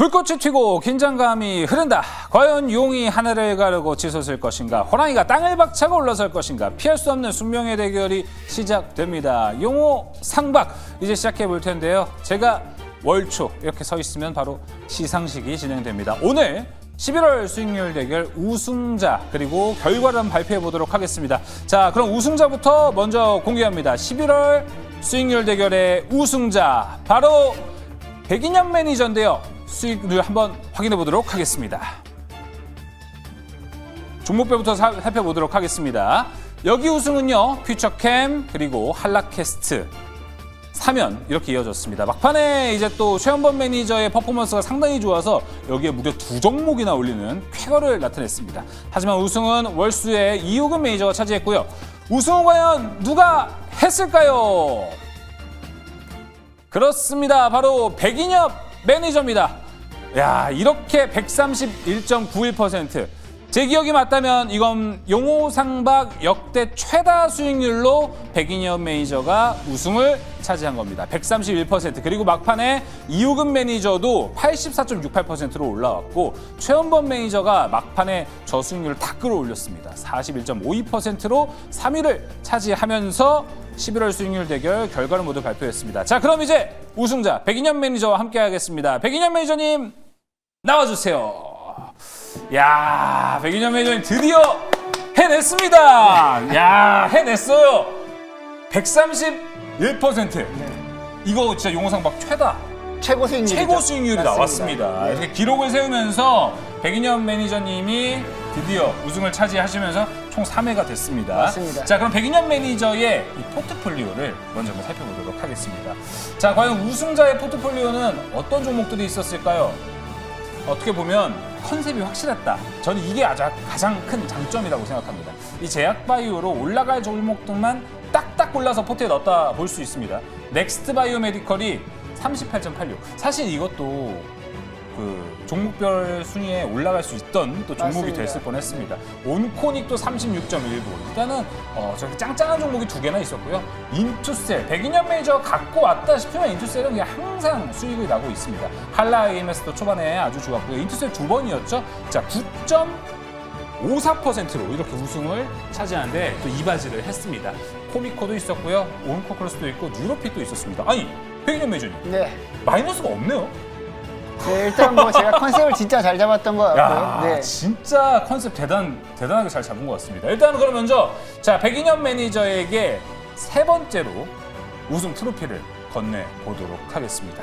불꽃이 튀고 긴장감이 흐른다. 과연 용이 하늘을 가르고 치솟을 것인가? 호랑이가 땅을 박차고 올라설 것인가? 피할 수 없는 숙명의 대결이 시작됩니다. 용호 상박 이제 시작해 볼 텐데요. 제가 월초 이렇게 서 있으면 바로 시상식이 진행됩니다. 오늘 11월 수익률 대결 우승자 그리고 결과를 한번 발표해 보도록 하겠습니다. 자, 그럼 우승자부터 먼저 공개합니다. 11월 수익률 대결의 우승자 바로 백인현 매니저인데요. 수익률 한번 확인해 보도록 하겠습니다. 종목별부터 살펴보도록 하겠습니다. 여기 우승은요, 퓨처캠 그리고 한라캐스트 3연 이렇게 이어졌습니다. 막판에 이제 또 최현범 매니저의 퍼포먼스가 상당히 좋아서 여기에 무려 2종목이나 올리는 쾌거를 나타냈습니다. 하지만 우승은 월수의 이호근 매니저가 차지했고요. 우승은 과연 누가 했을까요? 그렇습니다. 바로 백인현 매니저입니다. 야, 이렇게 131.91%. 제 기억이 맞다면 이건 용호상박 역대 최다 수익률로 백인현 매니저가 우승을 차지한 겁니다. 131%. 그리고 막판에 이호근 매니저도 84.68%로 올라왔고 최현범 매니저가 막판에 저수익률을 다 끌어올렸습니다. 41.52%로 3위를 차지하면서 11월 수익률 대결 결과를 모두 발표했습니다. 자, 그럼 이제 우승자 백인현 매니저와 함께 하겠습니다. 백인현 매니저님 나와주세요. 야, 백인현 매니저님 드디어 해냈습니다. 야, 해냈어요. 131%. 네. 이거 진짜 용호상박 최고 수익률이 나왔습니다. 네. 이렇게 기록을 세우면서 백인현 매니저님이 드디어 우승을 차지하시면서 총 3회가 됐습니다. 맞습니다. 자, 그럼 백인현 매니저의 이 포트폴리오를 먼저 한번 살펴보도록 하겠습니다. 자, 과연 우승자의 포트폴리오는 어떤 종목들이 있었을까요? 어떻게 보면 컨셉이 확실했다. 저는 이게 가장 큰 장점이라고 생각합니다. 이 제약바이오로 올라갈 종목들만 딱딱 골라서 포트에 넣었다 볼 수 있습니다. 넥스트 바이오메디컬이 38.86. 사실 이것도 그 종목별 순위에 올라갈 수 있던 또 종목이 맞습니다. 됐을 뻔했습니다. 온코닉도 36.19. 일단은 저렇게 짱짱한 종목이 2개나 있었고요. 인투셀, 백인현 매니저가 갖고 왔다 싶으면 인투셀은 그냥 항상 수익이 나고 있습니다. 한라 AMS도 초반에 아주 좋았고요. 인투셀 2번이었죠. 자, 9.54%로 이렇게 우승을 차지하는데 또 이바지를 했습니다. 코미코도 있었고요. 온코크로스도 있고 뉴로핏도 있었습니다. 아니, 백인현 매니저님. 네. 마이너스가 없네요. 네, 일단 뭐 제가 컨셉을 진짜 잘 잡았던 것 같고요. 야, 네. 진짜 컨셉 대단하게 잘 잡은 것 같습니다. 일단은 그럼 먼저 자, 백인현 매니저에게 세 번째로 우승 트로피를 건네보도록 하겠습니다.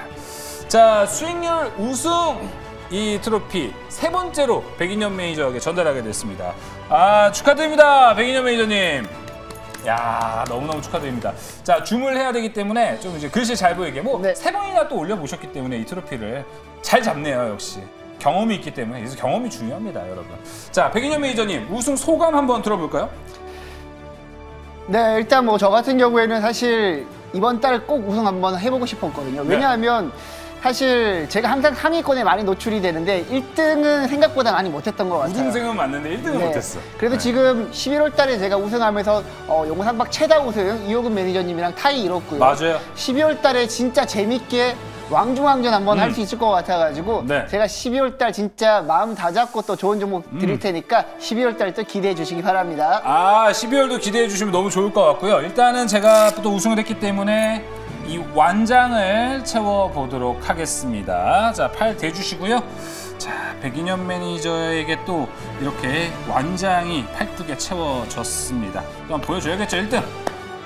자, 수익률 우승 이 트로피 세 번째로 백인현 매니저에게 전달하게 됐습니다. 아, 축하드립니다, 백인현 매니저님. 야, 너무너무 축하드립니다. 자, 줌을 해야 되기 때문에 좀 이제 글씨 잘 보이게 네. 세 번이나 또 올려보셨기 때문에 이 트로피를 잘 잡네요. 역시 경험이 있기 때문에. 그래서 경험이 중요합니다, 여러분. 자, 백인현 매니저님 우승 소감 한번 들어볼까요? 네, 일단 뭐 저 같은 경우에는 사실 이번 달 꼭 우승 한번 해보고 싶었거든요. 왜냐하면 사실 제가 항상 상위권에 많이 노출이 되는데 1등은 생각보다 많이 못했던 것 같아요. 우승생은 맞는데 1등은 네. 못했어. 그래도 지금 11월 달에 제가 우승하면서 용호상박 최다 우승 이호근 매니저님이랑 타이 이뤘고요. 맞아요. 12월 달에 진짜 재밌게 왕중왕전 한번 할 수 있을 것 같아가지고 네. 제가 12월 달 진짜 마음 다 잡고 또 좋은 종목 드릴 테니까 12월 달 또 기대해 주시기 바랍니다. 아, 12월도 기대해 주시면 너무 좋을 것 같고요. 일단은 제가 또 우승을 했기 때문에 이 완장을 채워보도록 하겠습니다. 자, 팔 대주시고요. 자, 백인현 매니저에게 또 이렇게 완장이 팔뚝에 채워졌습니다. 또 한번 보여줘야겠죠. 1등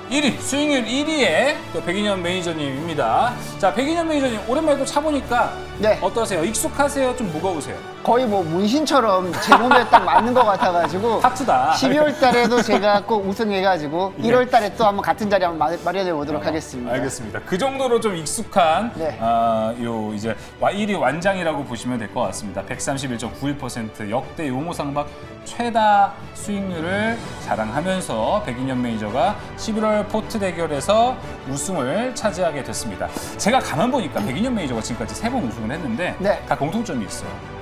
1위, 수익률 1위에 또 백인현 매니저님입니다. 자, 백인현 매니저님 오랜만에 또 차보니까 네. 어떠세요? 익숙하세요? 좀 무거우세요? 거의 뭐 문신처럼 제 몸에 딱 맞는 것 같아가지고 하트다. 12월 달에도 제가 꼭 우승해가지고 1월 달에 또 한번 같은 자리 한번 마련해 보도록 하겠습니다. 알겠습니다. 그 정도로 좀 익숙한 네. 요 이제 1위 완장이라고 보시면 될 것 같습니다. 131.91% 역대 용호상박 최다 수익률을 자랑하면서 백인현 매니저가 11월 포트 대결에서 우승을 차지하게 됐습니다. 제가 가만 보니까 백인현 매니저가 지금까지 3번 우승을 했는데 네. 다 공통점이 있어요.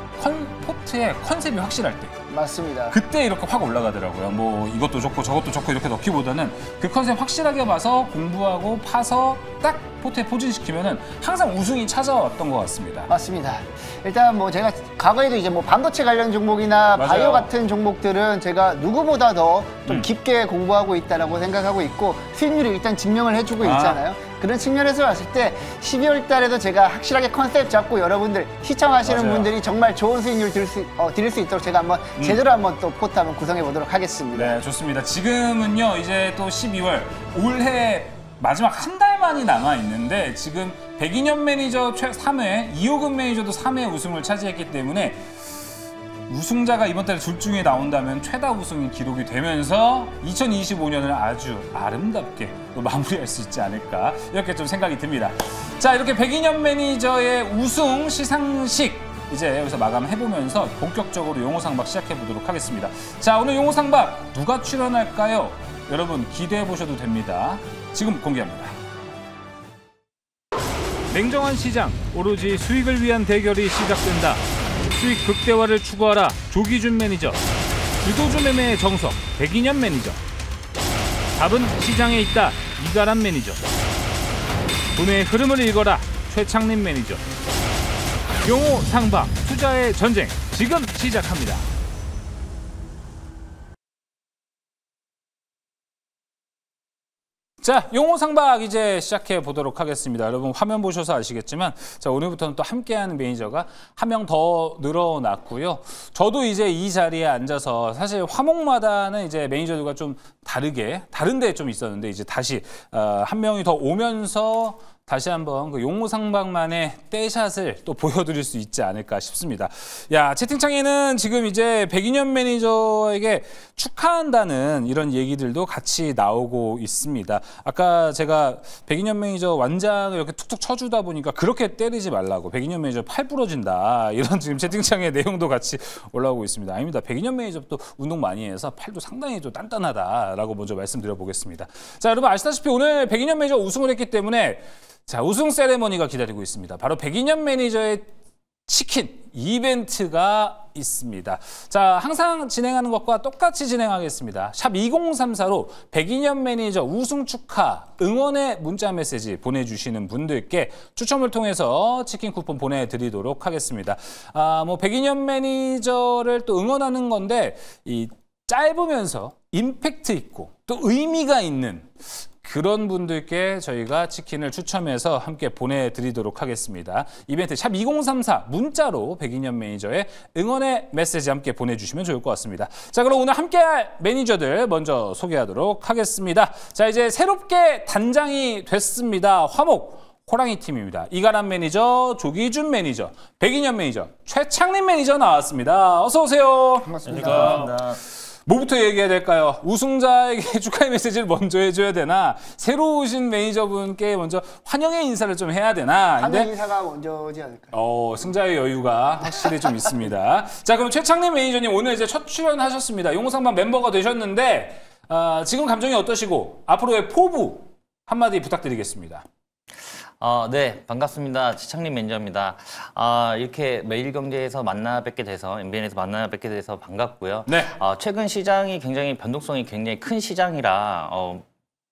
포트의 컨셉이 확실할 때 맞습니다. 그때 이렇게 확 올라가더라고요. 뭐 이것도 좋고 저것도 좋고 이렇게 넣기보다는 그 컨셉 확실하게 봐서 공부하고 파서 딱 포트에 포진시키면은 항상 우승이 찾아왔던 것 같습니다. 맞습니다. 일단 뭐 제가 과거에도 이제 뭐 반도체 관련 종목이나 맞아요. 바이오 같은 종목들은 제가 누구보다 더 좀 음. 깊게 공부하고 있다라고 생각하고 있고 수익률이 일단 증명을 해주고 있잖아요. 그런 측면에서 봤을 때 12월 달에도 제가 확실하게 컨셉 잡고 여러분들 시청하시는 맞아요. 분들이 정말 좋은 수익률 드릴 수 있도록 제가 한번 제대로 한번 또 포트 한번 구성해 보도록 하겠습니다. 네, 좋습니다. 지금은요, 이제 또 12월 올해 마지막 한 달만이 남아 있는데 지금 백인현 매니저 3회, 이호근 매니저도 3회 우승을 차지했기 때문에 우승자가 이번 달에 둘 중에 나온다면 최다 우승이 기록이 되면서 2025년을 아주 아름답게 또 마무리할 수 있지 않을까 이렇게 좀 생각이 듭니다. 자, 이렇게 백인현 매니저의 우승 시상식 이제 여기서 마감해보면서 본격적으로 용호상박 시작해보도록 하겠습니다. 자, 오늘 용호상박 누가 출연할까요? 여러분 기대해보셔도 됩니다. 지금 공개합니다. 냉정한 시장, 오로지 수익을 위한 대결이 시작된다. 수익 극대화를 추구하라. 조기준 매니저. 주도주 매매의 정석, 백인현 매니저. 답은 시장에 있다. 이가람 매니저. 돈의 흐름을 읽어라. 최창림 매니저. 용호 상박, 투자의 전쟁, 지금 시작합니다. 자, 용호 상박 이제 시작해 보도록 하겠습니다. 여러분 화면 보셔서 아시겠지만, 자, 오늘부터는 또 함께하는 매니저가 한 명 더 늘어났고요. 저도 이제 이 자리에 앉아서 사실 화목마다는 이제 매니저들과 좀 다른 데에 좀 있었는데 이제 다시 한 명이 더 오면서 다시 한번 그 용호 상박만의 떼샷을 또 보여드릴 수 있지 않을까 싶습니다. 야, 채팅창에는 지금 이제 백인현 매니저에게 축하한다는 이런 얘기들도 같이 나오고 있습니다. 아까 제가 백인현 매니저 완장을 이렇게 툭툭 쳐주다 보니까 그렇게 때리지 말라고, 백인현 매니저 팔 부러진다, 이런 지금 채팅창의 내용도 같이 올라오고 있습니다. 아닙니다. 백인현 매니저도 운동 많이 해서 팔도 상당히 좀 단단하다라고 먼저 말씀드려보겠습니다. 자, 여러분 아시다시피 오늘 백인현 매니저 우승을 했기 때문에 자, 우승 세레머니가 기다리고 있습니다. 바로 백인현 매니저의 치킨 이벤트가 있습니다. 자, 항상 진행하는 것과 똑같이 진행하겠습니다. 샵 2034로 백인현 매니저 우승 축하 응원의 문자 메시지 보내주시는 분들께 추첨을 통해서 치킨 쿠폰 보내드리도록 하겠습니다. 뭐 백인현 매니저를 또 응원하는 건데 이 짧으면서 임팩트 있고 또 의미가 있는 그런 분들께 저희가 치킨을 추첨해서 함께 보내드리도록 하겠습니다. 이벤트 샵 2034 문자로 백인현 매니저의 응원의 메시지 함께 보내주시면 좋을 것 같습니다. 자, 그럼 오늘 함께할 매니저들 먼저 소개하도록 하겠습니다. 자, 이제 새롭게 단장이 됐습니다. 화목 호랑이 팀입니다. 이가람 매니저, 조기준 매니저, 백인현 매니저, 최창림 매니저 나왔습니다. 어서 오세요. 반갑습니다. 뭐부터 얘기해야 될까요? 우승자에게 축하의 메시지를 먼저 해줘야 되나? 새로 오신 매니저분께 먼저 환영의 인사를 좀 해야 되나? 환영 인사가 먼저지 않을까요? 승자의 여유가 확실히 좀 있습니다. 자, 그럼 최창림 매니저님 오늘 이제 첫 출연하셨습니다. 용호상박 멤버가 되셨는데 지금 감정이 어떠시고 앞으로의 포부 한마디 부탁드리겠습니다. 네, 반갑습니다. 최창림 매니저입니다. 이렇게 매일경제에서 만나 뵙게 돼서, MBN에서 만나 뵙게 돼서 반갑고요. 네. 최근 시장이 굉장히 변동성이 굉장히 큰 시장이라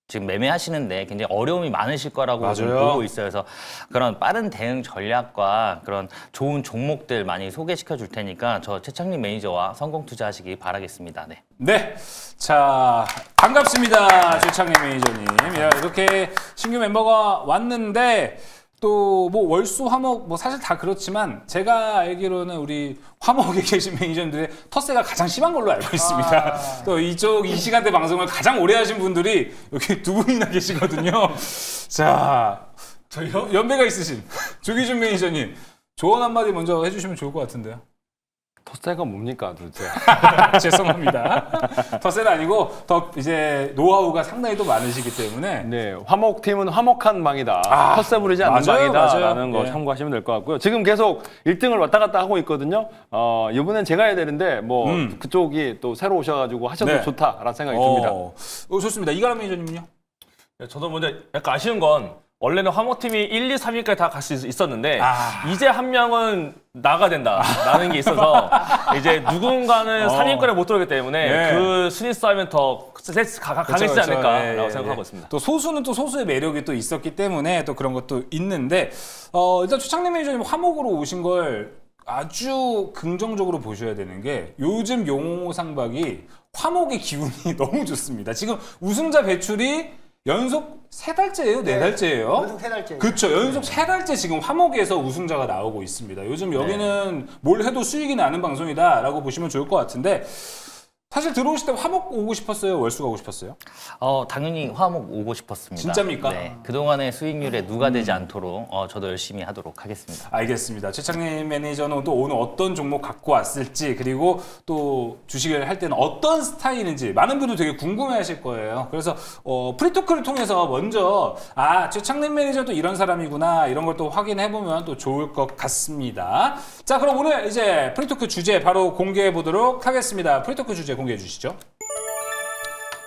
지금 매매하시는데 굉장히 어려움이 많으실 거라고 좀 보고 있어요. 그래서 그런 빠른 대응 전략과 그런 좋은 종목들 많이 소개시켜 줄 테니까 저 최창림 매니저와 성공 투자하시기 바라겠습니다. 네. 네. 자, 반갑습니다. 최창림 매니저님. 야, 이렇게 신규 멤버가 왔는데 또 뭐 월수 화목 뭐 사실 다 그렇지만 제가 알기로는 우리 화목에 계신 매니저님들의 텃세가 가장 심한 걸로 알고 있습니다. 또 이쪽 이 시간대 방송을 가장 오래 하신 분들이 여기 두 분이나 계시거든요. 자, 저 연배가 있으신 조기준 매니저님 조언 한마디 먼저 해주시면 좋을 것 같은데요. 텃세가 뭡니까 도대체? 죄송합니다. 텃세는 아니고 더 이제 노하우가 상당히 또 많으시기 때문에 네, 화목팀은 화목한 방이다. 텃세 부리지 않는 맞아요, 방이다라는 거 네. 참고하시면 될 것 같고요. 지금 계속 1등을 왔다 갔다 하고 있거든요. 이번엔 제가 해야 되는데 뭐 그쪽이 또 새로 오셔가지고 하셔도 네. 좋다라는 생각이 듭니다. 좋습니다. 이가람 매니저님은요? 저도 먼저 약간 아쉬운 건 원래는 화목팀이 1, 2, 3위까지 다 갈 수 있었는데 이제 한 명은 나가야 된다라는 게 있어서 이제 누군가는 3위권에 못 들어오기 때문에 네. 그 순위 싸움은 더 강해지지 않을까라고 생각하고 있습니다. 또 소수는 또 소수의 매력이 또 있었기 때문에 또 그런 것도 있는데 일단 최창림 매니저님 화목으로 오신 걸 아주 긍정적으로 보셔야 되는 게 요즘 용호상박이 화목의 기운이 너무 좋습니다. 지금 우승자 배출이 연속 3달째예요? 4달째예요? 연속 3달째. 그렇죠. 연속 3달째 지금 화목에서 우승자가 나오고 있습니다. 요즘 여기는 뭘 해도 수익이 나는 방송이다라고 보시면 좋을 것 같은데 사실 들어오실 때 화목 오고 싶었어요? 월수 가고 싶었어요? 당연히 화목 오고 싶었습니다. 진짜입니까? 네. 그동안의 수익률에 누가 되지 않도록 저도 열심히 하도록 하겠습니다. 알겠습니다. 최창림 매니저는 또 오늘 어떤 종목 갖고 왔을지 그리고 또 주식을 할 때는 어떤 스타일인지 많은 분들 되게 궁금해하실 거예요. 그래서 프리토크를 통해서 먼저 최창림 매니저도 이런 사람이구나 이런 걸 또 확인해보면 또 좋을 것 같습니다. 자, 그럼 오늘 이제 프리토크 주제 바로 공개해 보도록 하겠습니다. 프리토크 주제 공개해 주시죠.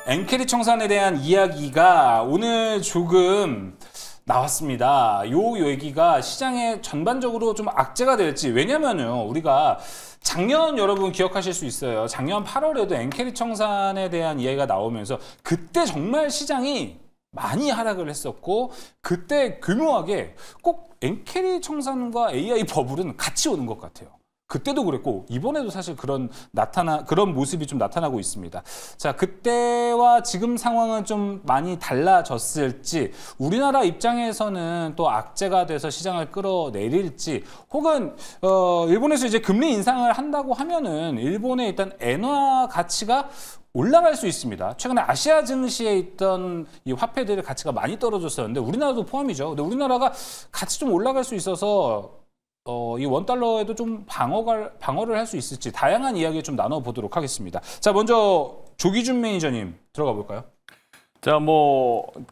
엔캐리 청산에 대한 이야기가 오늘 조금 나왔습니다. 요 얘기가 시장에 전반적으로 좀 악재가 될지. 왜냐면요, 우리가 작년 여러분 기억하실 수 있어요. 작년 8월에도 엔캐리 청산에 대한 이야기가 나오면서 그때 정말 시장이 많이 하락을 했었고 그때 교묘하게 꼭 엔캐리 청산과 AI 버블은 같이 오는 것 같아요. 그때도 그랬고 이번에도 사실 그런 모습이 좀 나타나고 있습니다. 자, 그때와 지금 상황은 좀 많이 달라졌을지, 우리나라 입장에서는 또 악재가 돼서 시장을 끌어내릴지, 혹은 일본에서 이제 금리 인상을 한다고 하면은 일본의 일단 엔화 가치가 올라갈 수 있습니다. 최근에 아시아 증시에 있던 이 화폐들의 가치가 많이 떨어졌었는데 우리나라도 포함이죠. 근데 우리나라가 같이 좀 올라갈 수 있어서 이 원달러에도 좀 방어를 할 수 있을지 다양한 이야기 좀 나눠보도록 하겠습니다. 자, 먼저 조기준 매니저님 들어가 볼까요? 자,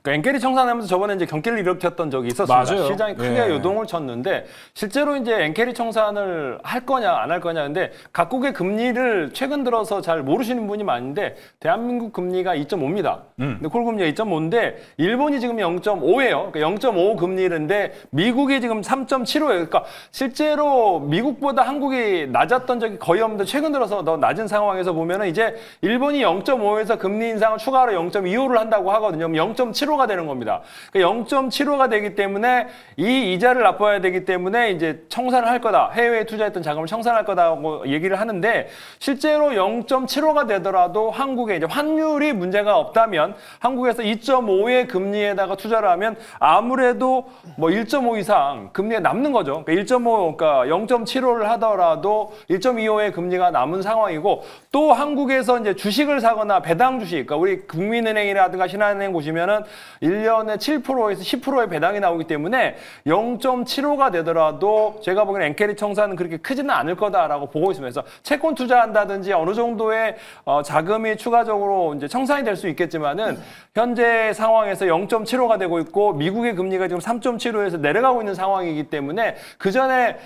엔캐리 청산하면서 저번에 이제 경기를 일으켰던 적이 있었습니다. 맞아요. 시장이 크게 요동을 쳤는데 실제로 이제 엔캐리 청산을 할 거냐 안 할 거냐 근데 각국의 금리를 최근 들어서 잘 모르시는 분이 많은데 대한민국 금리가 2.5입니다. 근데 콜 금리가 2.5인데 일본이 지금 0.5예요. 그러니까 0.5 금리인데 미국이 지금 3.75예요. 그러니까 실제로 미국보다 한국이 낮았던 적이 거의 없는데 최근 들어서 더 낮은 상황에서 보면은 이제 일본이 0.5에서 금리 인상을 추가로 0.25를 한다고 하거든요. 0.75가 되는 겁니다. 그러니까 0.75가 되기 때문에 이 이자를 납부해야 되기 때문에 이제 청산을 할 거다. 해외에 투자했던 자금을 청산할 거다고 얘기를 하는데 실제로 0.75가 되더라도 한국에 이제 환율이 문제가 없다면 한국에서 2.5의 금리에다가 투자를 하면 아무래도 1.5 이상 금리가 남는 거죠. 그러니까 1.5, 그러니까 0.75를 하더라도 1.25의 금리가 남은 상황이고 또 한국에서 이제 주식을 사거나 배당 주식, 그러니까 우리 국민은행이라든가 신한은행 보시면은 1년에 7%에서 10%의 배당이 나오기 때문에 0.75가 되더라도 제가 보기에는 엔캐리 청산은 그렇게 크지는 않을 거다라고 보고 있습니다. 그래서 채권 투자한다든지 어느 정도의 자금이 추가적으로 이제 청산이 될 수 있겠지만은 현재 상황에서 0.75가 되고 있고 미국의 금리가 지금 3.75에서 내려가고 있는 상황이기 때문에 그 전에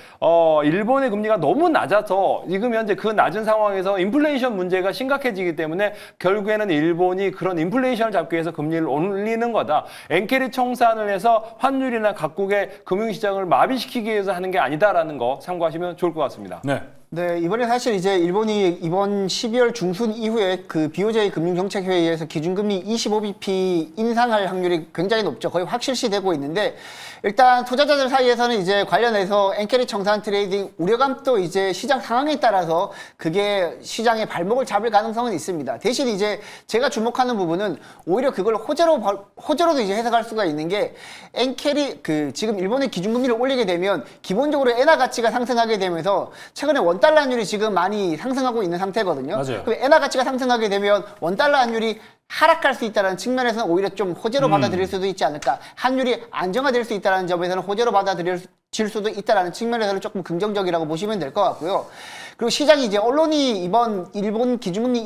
일본의 금리가 너무 낮아서 지금 현재 그 낮은 상황에서 인플레이션 문제가 심각해지기 때문에 결국에는 일본이 그런 인플레이션을 잡기 위해서 금리를 올리는 거다. 엔캐리 청산을 해서 환율이나 각국의 금융시장을 마비시키기 위해서 하는 게 아니다라는 거 참고하시면 좋을 것 같습니다. 네, 이번에 사실 이제 일본이 이번 12월 중순 이후에 그 BOJ 금융정책회의에서 기준금리 25bp 인상할 확률이 굉장히 높죠. 거의 확실시되고 있는데 일단 투자자들 사이에서는 이제 관련해서 엔캐리 청산 트레이딩 우려감도 이제 시장 상황에 따라서 그게 시장의 발목을 잡을 가능성은 있습니다. 대신 이제 제가 주목하는 부분은 오히려 그걸 호재로도 이제 해석할 수가 있는 게 엔캐리 지금 일본의 기준금리를 올리게 되면 기본적으로 엔화 가치가 상승하게 되면서 최근에 원달러 환율이 지금 많이 상승하고 있는 상태거든요. 맞아요. 그럼 엔화 가치가 상승하게 되면 원달러 환율이 하락할 수 있다는 측면에서는 오히려 좀 호재로 받아들일 수도 있지 않을까. 환율이 안정화될 수 있다는 점에서는 호재로 받아들일 수도 있다는 측면에서는 조금 긍정적이라고 보시면 될 것 같고요. 그리고 시장이 이제 언론이 이번 일본 기준금리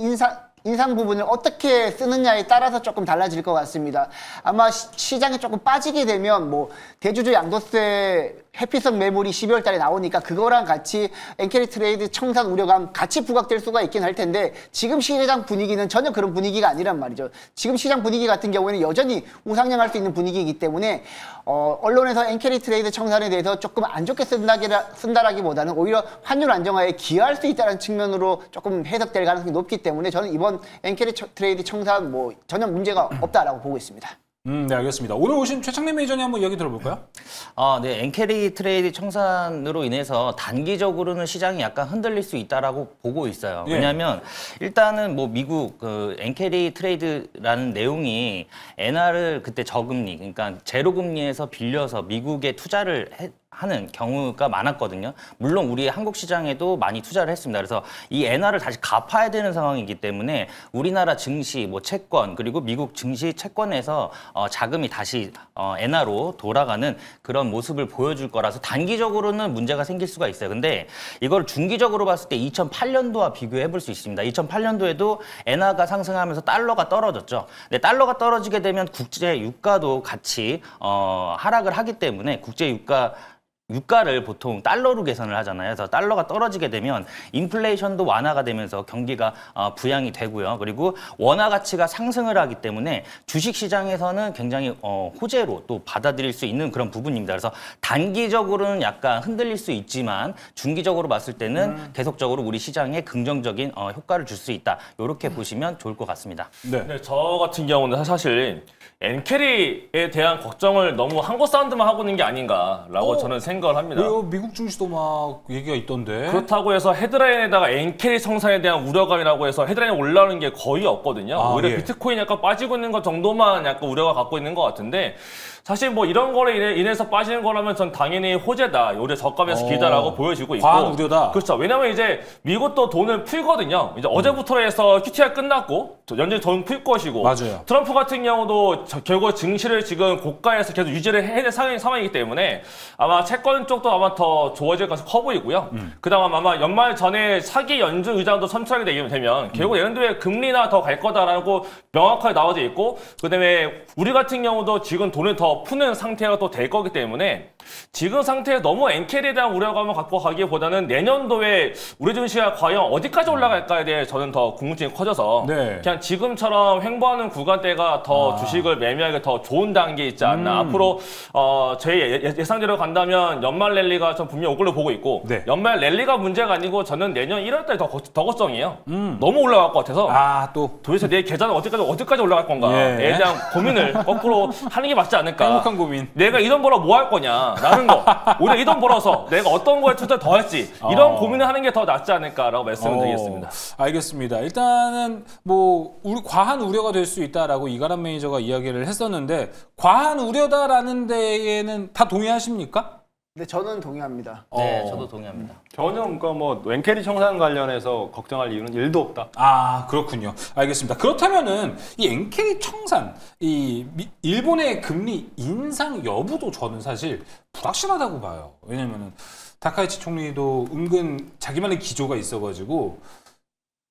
인상 부분을 어떻게 쓰느냐에 따라서 조금 달라질 것 같습니다. 아마 시장에 조금 빠지게 되면 대주주 양도세 회피성 매물이 12월 달에 나오니까 그거랑 같이 엔캐리 트레이드 청산 우려감 같이 부각될 수가 있긴 할 텐데 지금 시장 분위기는 전혀 그런 분위기가 아니란 말이죠. 지금 시장 분위기 같은 경우에는 여전히 우상향할 수 있는 분위기이기 때문에 언론에서 엔캐리 트레이드 청산에 대해서 조금 안 좋게 쓴다라기보다는 오히려 환율 안정화에 기여할 수 있다는 측면으로 조금 해석될 가능성이 높기 때문에 저는 이번 엔캐리 트레이드 청산 전혀 문제가 없다라고 보고 있습니다. 네, 알겠습니다. 오늘 오신 최창래 매니저님 한번 이야기 들어볼까요? 네, 엔캐리 트레이드 청산으로 인해서 단기적으로는 시장이 약간 흔들릴 수 있다라고 보고 있어요. 예. 왜냐하면 일단은 뭐 미국 그 엔캐리 트레이드라는 내용이 엔화를 그때 저금리, 그러니까 제로 금리에서 빌려서 미국에 투자를 하는 경우가 많았거든요. 물론 우리 한국 시장에도 많이 투자를 했습니다. 그래서 이 엔화를 다시 갚아야 되는 상황이기 때문에 우리나라 증시, 뭐 채권, 그리고 미국 증시 채권에서 자금이 다시 엔화로 돌아가는 그런 모습을 보여줄 거라서 단기적으로는 문제가 생길 수가 있어요. 근데 이걸 중기적으로 봤을 때 2008년도와 비교해 볼 수 있습니다. 2008년도에도 엔화가 상승하면서 달러가 떨어졌죠. 근데 달러가 떨어지게 되면 국제 유가도 같이 하락을 하기 때문에 국제 유가를 보통 달러로 계산을 하잖아요. 그래서 달러가 떨어지게 되면 인플레이션도 완화가 되면서 경기가 부양이 되고요. 그리고 원화 가치가 상승을 하기 때문에 주식 시장에서는 굉장히 호재로 또 받아들일 수 있는 그런 부분입니다. 그래서 단기적으로는 약간 흔들릴 수 있지만 중기적으로 봤을 때는 계속적으로 우리 시장에 긍정적인 효과를 줄 수 있다. 이렇게 보시면 좋을 것 같습니다. 네. 네, 저 같은 경우는 사실 엔캐리에 대한 걱정을 너무 한국 사운드만 하고 있는 게 아닌가라고 저는 생각을 합니다. 왜요? 미국 증시도 막 얘기가 있던데. 그렇다고 해서 헤드라인에다가 엔캐리 청산에 대한 우려감이라고 해서 헤드라인에 올라오는 게 거의 없거든요. 오히려 예. 비트코인 약간 빠지고 있는 것 정도만 약간 우려가 갖고 있는 것 같은데 사실 뭐 이런 거에 인해서 빠지는 거라면 전 당연히 호재다. 오히려 저가면서 기다라고 보여지고 있고. 과한 우려다. 그렇죠. 왜냐면 이제 미국도 돈을 풀거든요. 이제 어제부터 해서 QTR 끝났고 연준이 돈 풀 것이고. 맞아요. 트럼프 같은 경우도 결국 증시를 지금 고가에서 계속 유지를 해야 될 상황이기 때문에 아마 채권 쪽도 아마 더 좋아질 가능성이 커 보이고요. 그다음 아마 연말 전에 차기 연준 의장도 선출하게 되면 결국 내년도에 금리나 더 갈 거다라고 명확하게 나와져 있고 그다음에 우리 같은 경우도 지금 돈을 더 푸는 상태가 또 될 거기 때문에 지금 상태에 너무 엔캐리에 대한 우려감을 갖고 가기보다는 내년도에 우리 증시가 과연 어디까지 올라갈까에 대해 저는 더 궁금증이 커져서 네. 그냥 지금처럼 횡보하는 구간대가 더 주식을 매매하기 더 좋은 단계에 있지 않나. 앞으로 저희 예상대로 간다면 연말 랠리가 전 분명히 올 걸로 보고 있고 네. 연말 랠리가 문제가 아니고 저는 내년 1월달에 더 걱정이에요. 너무 올라갈 것 같아서 또 도대체 내 계좌는 어디까지 올라갈 건가에 예. 대한 고민을 거꾸로 하는 게 맞지 않을까. 행복한 고민. 내가 이 돈 벌어 뭐 할 거냐라는 거. 오히려 이 돈 벌어서 내가 어떤 거에 투자 더 할지 이런 고민을 하는 게 더 낫지 않을까라고 말씀을 드리겠습니다. 알겠습니다. 일단은 뭐 과한 우려가 될 수 있다라고 이가람 매니저가 이야기를 했었는데 과한 우려다라는 데에는 다 동의하십니까? 근데 저는 동의합니다. 네, 저도 동의합니다. 전혀 그러니까 뭐 엔캐리 청산 관련해서 걱정할 이유는 1도 없다. 그렇군요. 알겠습니다. 그렇다면은 이 엔캐리 청산, 일본의 금리 인상 여부도 저는 사실 불확실하다고 봐요. 왜냐면은 다카이치 총리도 은근 자기만의 기조가 있어가지고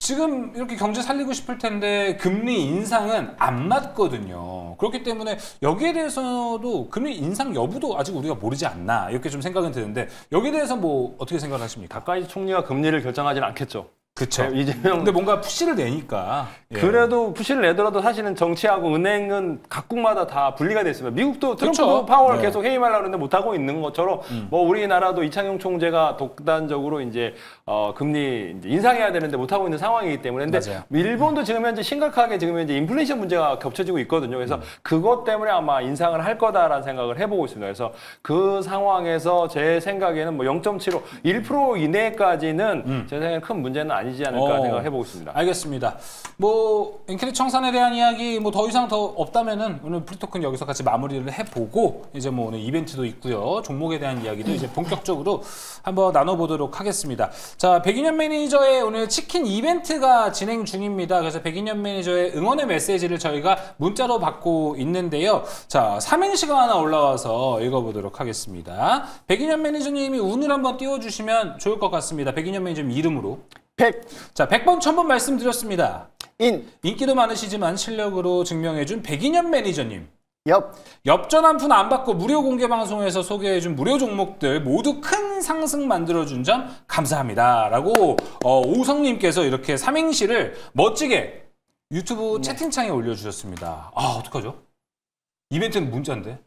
지금 이렇게 경제 살리고 싶을 텐데 금리 인상은 안 맞거든요. 그렇기 때문에 여기에 대해서도 금리 인상 여부도 아직 우리가 모르지 않나 이렇게 좀 생각은 드는데 여기에 대해서 뭐 어떻게 생각을 하십니까? 다카이치 총리가 금리를 결정하지는 않겠죠. 그쵸. 이재명. 근데 뭔가 푸시를 내니까. 예. 그래도 푸시를 내더라도 사실은 정치하고 은행은 각국마다 다 분리가 돼 있습니다. 미국도 트럼프도 그쵸. 파월 네. 계속 회의하려고 하는데 못하고 있는 것처럼 뭐 우리나라도 이창용 총재가 독단적으로 이제 금리 이제 인상해야 되는데 못하고 있는 상황이기 때문에. 근데 맞아요. 일본도 지금 현재 심각하게 지금 현재 인플레이션 문제가 겹쳐지고 있거든요. 그래서 그것 때문에 아마 인상을 할 거다라는 생각을 해보고 있습니다. 그래서 그 상황에서 제 생각에는 뭐 0.75, 1% 이내까지는 제 생각에 큰 문제는 아니지 않을까 생각해보고 있습니다. 알겠습니다. 뭐 엔캐리 청산에 대한 이야기 뭐 더 이상 더 없다면은 오늘 프리토크는 여기서 같이 마무리를 해보고 이제 뭐 오늘 이벤트도 있고요. 종목에 대한 이야기도 이제 본격적으로 한번 나눠보도록 하겠습니다. 자, 백인현 매니저의 오늘 치킨 이벤트가 진행 중입니다. 그래서 백인현 매니저의 응원의 메시지를 저희가 문자로 받고 있는데요. 자, 삼행시가 하나 올라와서 읽어보도록 하겠습니다. 백인현 매니저님이 운을 한번 띄워주시면 좋을 것 같습니다. 백인현 매니저님 이름으로. 100. 자, 100번, 1000번 말씀드렸습니다. 인기도 많으시지만 실력으로 증명해준 백인현 매니저님. 엽전 한 푼 안 받고 무료 공개 방송에서 소개해준 무료 종목들 모두 큰 상승 만들어준 점 감사합니다. 라고 오성님께서 이렇게 삼행시를 멋지게 유튜브 채팅창에 올려주셨습니다. 어떡하죠? 이벤트는 문자인데.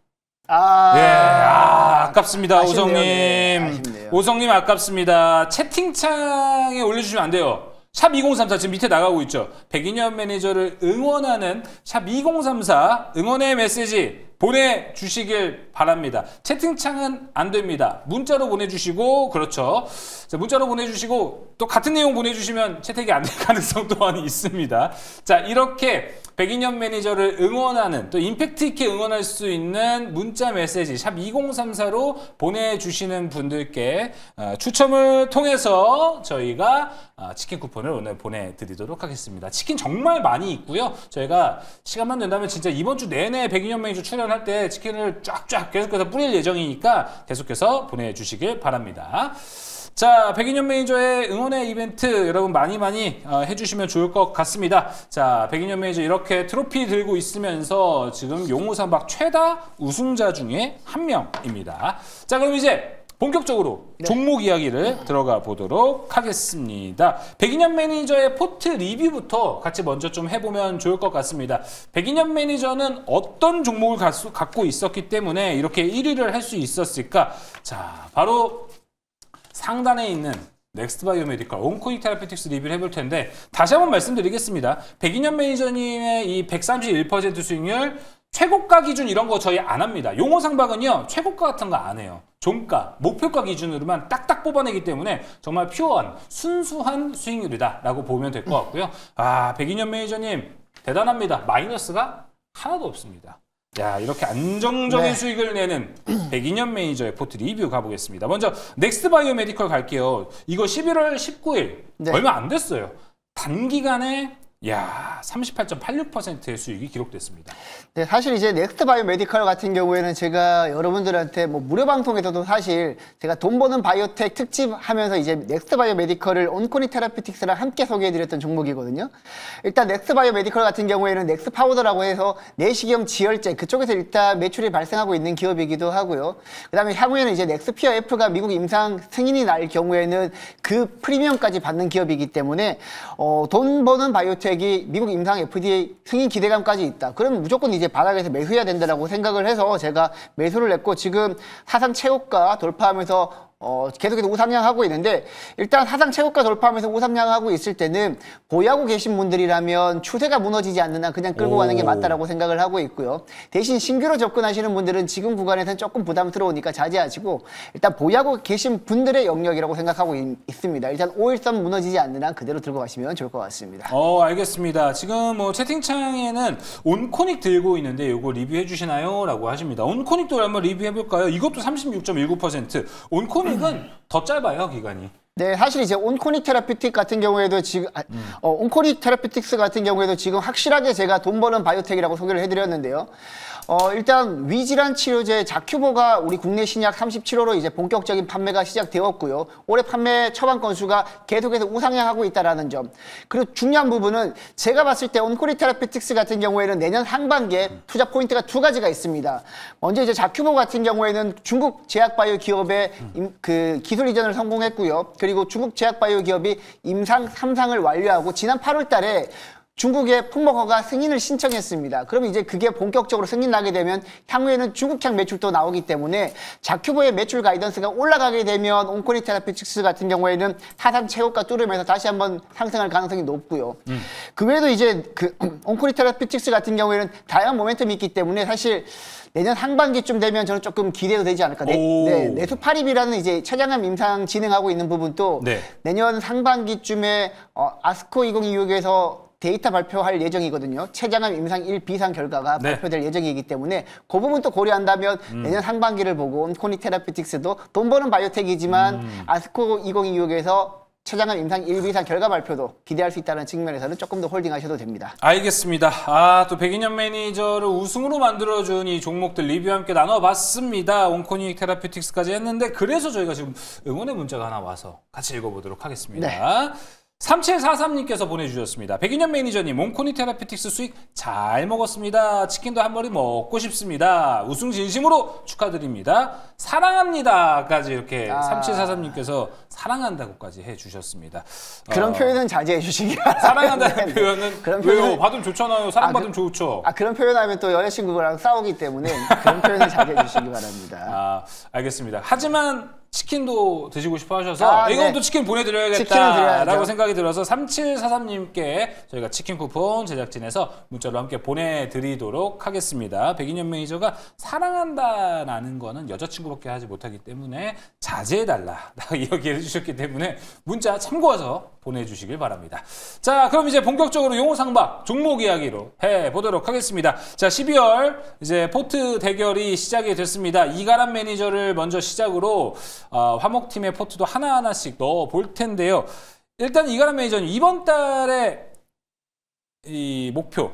아깝습니다. 아쉽네요. 오성님. 네, 아쉽네요. 오성님 아깝습니다. 채팅창에 올려주시면 안 돼요. 샵 2034 지금 밑에 나가고 있죠. 백인엽 매니저를 응원하는 샵 2034 응원의 메시지 보내주시길 바랍니다. 채팅창은 안 됩니다. 문자로 보내주시고 그렇죠. 자, 문자로 보내주시고 또 같은 내용 보내주시면 채택이 안 될 가능성 또한 있습니다. 자, 이렇게 백인엽 매니저를 응원하는 또 임팩트 있게 응원할 수 있는 문자 메시지 샵 2034로 보내주시는 분들께 추첨을 통해서 저희가 치킨 쿠폰을 오늘 보내드리도록 하겠습니다. 치킨 정말 많이 있고요. 저희가 시간만 된다면 진짜 이번 주 내내 백인엽 매니저 출연할 때 치킨을 쫙쫙 계속해서 뿌릴 예정이니까 계속해서 보내주시길 바랍니다. 자, 백인엽 매니저의 응원의 이벤트 여러분 많이 해주시면 좋을 것 같습니다. 자, 백인엽 매니저 이렇게 트로피 들고 있으면서 지금 용호상박 최다 우승자 중에 한 명입니다. 자, 그럼 이제 본격적으로 종목 이야기를 들어가 보도록 하겠습니다. 백인엽 매니저의 포트 리뷰부터 같이 먼저 좀 해보면 좋을 것 같습니다. 백인엽 매니저는 어떤 종목을 갖고 있었기 때문에 이렇게 1위를 할 수 있었을까? 자, 바로 상단에 있는 넥스트바이오메디컬 온코닉 테라피틱스 리뷰를 해볼 텐데 다시 한번 말씀드리겠습니다. 백인엽 매니저님의 이 131% 수익률 최고가 기준 이런 거 저희 안 합니다. 용호상박은요 최고가 같은 거 안 해요. 종가, 목표가 기준으로만 딱딱 뽑아내기 때문에 정말 퓨어한 순수한 수익률이다 라고 보면 될 것 같고요. 아, 백인엽 매니저님 대단합니다. 마이너스가 하나도 없습니다. 야, 이렇게 안정적인 수익을 내는 백인엽 매니저의 포트 리뷰 가보겠습니다. 먼저 넥스트 바이오 메디컬 갈게요. 이거 11월 19일 얼마 안 됐어요. 단기간에 38.86%의 수익이 기록됐습니다. 네, 사실 이제 넥스트 바이오 메디컬 같은 경우에는 제가 여러분들한테 뭐 무료 방송에서도 사실 제가 돈 버는 바이오텍 특집 하면서 이제 넥스트 바이오 메디컬을 온코닉 테라피틱스랑 함께 소개해드렸던 종목이거든요. 일단 넥스트 바이오 메디컬 같은 경우에는 넥스 파우더라고 해서 내시경 지혈제 그쪽에서 일단 매출이 발생하고 있는 기업이기도 하고요. 그 다음에 향후에는 이제 넥스피어 F가 미국 임상 승인이 날 경우에는 그 프리미엄까지 받는 기업이기 때문에 돈 버는 바이오텍 미국 임상 FDA 승인 기대감까지 있다. 그러면 무조건 이제 바닥에서 매수해야 된다라고 생각을 해서 제가 매수를 했고 지금 사상 최고가 돌파하면서 계속해서 우상향하고 있는데 일단 사상 최고가 돌파하면서 우상향하고 있을 때는 보유하고 계신 분들이라면 추세가 무너지지 않는 한 그냥 끌고 가는 게 맞다라고 생각을 하고 있고요. 대신 신규로 접근하시는 분들은 지금 구간에서는 조금 부담스러우니까 자제하시고 일단 보유하고 계신 분들의 영역이라고 생각하고 있습니다. 일단 5일선 무너지지 않는 한 그대로 들고 가시면 좋을 것 같습니다. 알겠습니다. 지금 뭐 채팅창에는 온코닉 들고 있는데 이거 리뷰해 주시나요? 라고 하십니다. 온코닉도 한번 리뷰해 볼까요? 이것도 36.19%. 온코닉은 더 짧아요, 기간이. 네, 사실 이제 온코닉 테라피틱 같은 경우에도 지금 온코닉 테라피틱스 같은 경우에도 지금 확실하게 제가 돈 버는 바이오텍이라고 소개를 해드렸는데요. 일단 위질환 치료제 자큐보가 우리 국내 신약 37호로 이제 본격적인 판매가 시작되었고요. 올해 판매 처방 건수가 계속해서 우상향하고 있다라는 점. 그리고 중요한 부분은 제가 봤을 때 온코닉 테라피틱스 같은 경우에는 내년 상반기에 투자 포인트가 두 가지가 있습니다. 먼저 이제 자큐보 같은 경우에는 중국 제약바이오 기업의 그 기술 이전을 성공했고요. 그리고 중국 제약바이오 기업이 임상 3상을 완료하고 지난 8월 달에 중국의 품목허가 승인을 신청했습니다. 그럼 이제 그게 본격적으로 승인 나게 되면 향후에는 중국향 매출도 나오기 때문에 자큐보의 매출 가이던스가 올라가게 되면 온코닉 테라피틱스 같은 경우에는 사상 최고가 뚫으면서 다시 한번 상승할 가능성이 높고요. 그 외에도 이제 그 온코닉 테라피틱스 같은 경우에는 다양한 모멘텀이 있기 때문에 사실 내년 상반기쯤 되면 저는 조금 기대도 되지 않을까. 내수파립이라는 이제 췌장암 임상 진행하고 있는 부분도 내년 상반기쯤에 아스코 2026에서 데이터 발표할 예정이거든요. 췌장암 임상 1비상 결과가 발표될 예정이기 때문에 그 부분도 고려한다면 내년 상반기를 보고 온코닉 테라피틱스도 돈 버는 바이오텍이지만 아스코 2026에서 췌장암 임상 1비상 결과 발표도 기대할 수 있다는 측면에서는 조금 더 홀딩하셔도 됩니다. 알겠습니다. 또 백인엽 매니저를 우승으로 만들어준 이 종목들 리뷰 함께 나눠봤습니다. 온코닉 테라피틱스까지 했는데 그래서 저희가 지금 응원의 문자가 하나 와서 같이 읽어보도록 하겠습니다. 3743님께서 보내주셨습니다. 백인엽 매니저님, 온코닉 테라피틱스 수익 잘 먹었습니다. 치킨도 한 마리 먹고 싶습니다. 우승 진심으로 축하드립니다. 사랑합니다까지 이렇게 3743님께서 사랑한다고까지 해주셨습니다. 그런 표현은 자제해 주시기 바랍니다. 사랑한다는 표현은 왜요? 받으면 좋잖아요. 사랑받으면 좋죠. 그런 표현하면 또 여자친구랑 싸우기 때문에 그런 표현을 자제해 주시기 바랍니다. 알겠습니다. 하지만 치킨도 드시고 싶어 하셔서 이건 또 치킨 치킨을 보내드려야겠다라고 드려야죠. 생각이 들어서 3743님께 저희가 치킨 쿠폰 제작진에서 문자로 함께 보내드리도록 하겠습니다. 백인현 매니저가 사랑한다라는 거는 여자친구밖에 하지 못하기 때문에 자제해달라 이렇게 해주셨기 때문에 문자 참고해서 보내주시길 바랍니다. 자, 그럼 이제 본격적으로 용호상박 종목 이야기로 해보도록 하겠습니다. 자, 12월 이제 포트 대결이 시작이 됐습니다. 이가람 매니저를 먼저 시작으로 화목팀의 포트도 하나하나씩 넣어볼 텐데요. 일단 이가람 매니저님 이번 달에 이 목표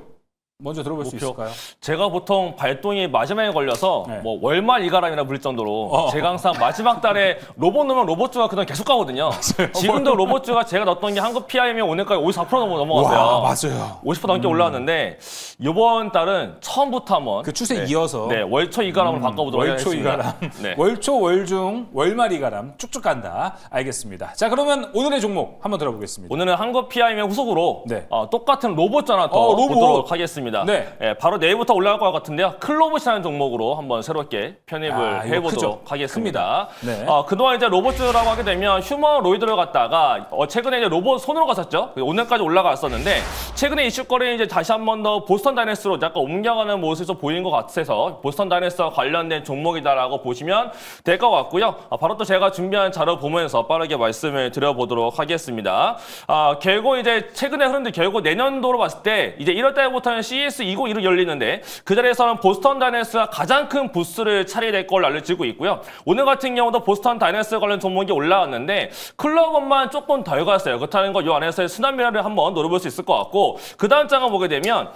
먼저 들어볼 수 있을까요? 제가 보통 발동이 마지막에 걸려서 네. 뭐 월말 이가람이라 부를 정도로 제가 항상 마지막 달에 로봇 넣으면 로봇주가 그냥 계속 가거든요. 지금도 로봇주가 제가 넣었던 게 한국 PIM이 오늘까지 54% 넘어갔어요. 와, 맞아요. 50% 넘게 올라왔는데 이번 달은 처음부터 한번 그 추세 이어서 월초 이가람으로 바꿔보도록 월초 하겠습니다. 이가람, 네. 월초, 월중, 월말 이가람 쭉쭉 간다. 알겠습니다. 자, 그러면 오늘의 종목 한번 들어보겠습니다. 오늘은 한국 PIM의 후속으로 네. 똑같은 로봇 하나 더 로봇. 보도록 하겠습니다. 네. 예, 바로 내일부터 올라갈 것 같은데요. 클로봇이라는 종목으로 한번 새롭게 편입을 이거 해보도록 크죠? 하겠습니다. 네. 그동안 이제 로봇주라고 하게 되면 휴머노이드를 갖다가 최근에 이제 로봇 손으로 갔었죠. 오늘까지 올라갔었는데 최근에 이슈거리는 이제 다시 한 번 더 보스턴 다이내스로 약간 옮겨가는 모습이 좀 보이는 것 같아서 보스턴 다이내스와 관련된 종목이다라고 보시면 될 것 같고요. 바로 또 제가 준비한 자료 보면서 빠르게 말씀을 드려보도록 하겠습니다. 결국 이제 최근에 흐름들 결국 내년도로 봤을 때 이제 1월 달부터는 CES 2021이 열리는데 그 자리에서는 보스턴 다이내스가 가장 큰 부스를 차리게 될 걸로 알려지고 있고요. 오늘 같은 경우도 보스턴 다이내스 관련 종목이 올라왔는데 클럽업만 조금 덜 갔어요. 그렇다는 거 이 안에서의 순환매를 한번 노려볼 수 있을 것 같고 그 다음 장을 보게 되면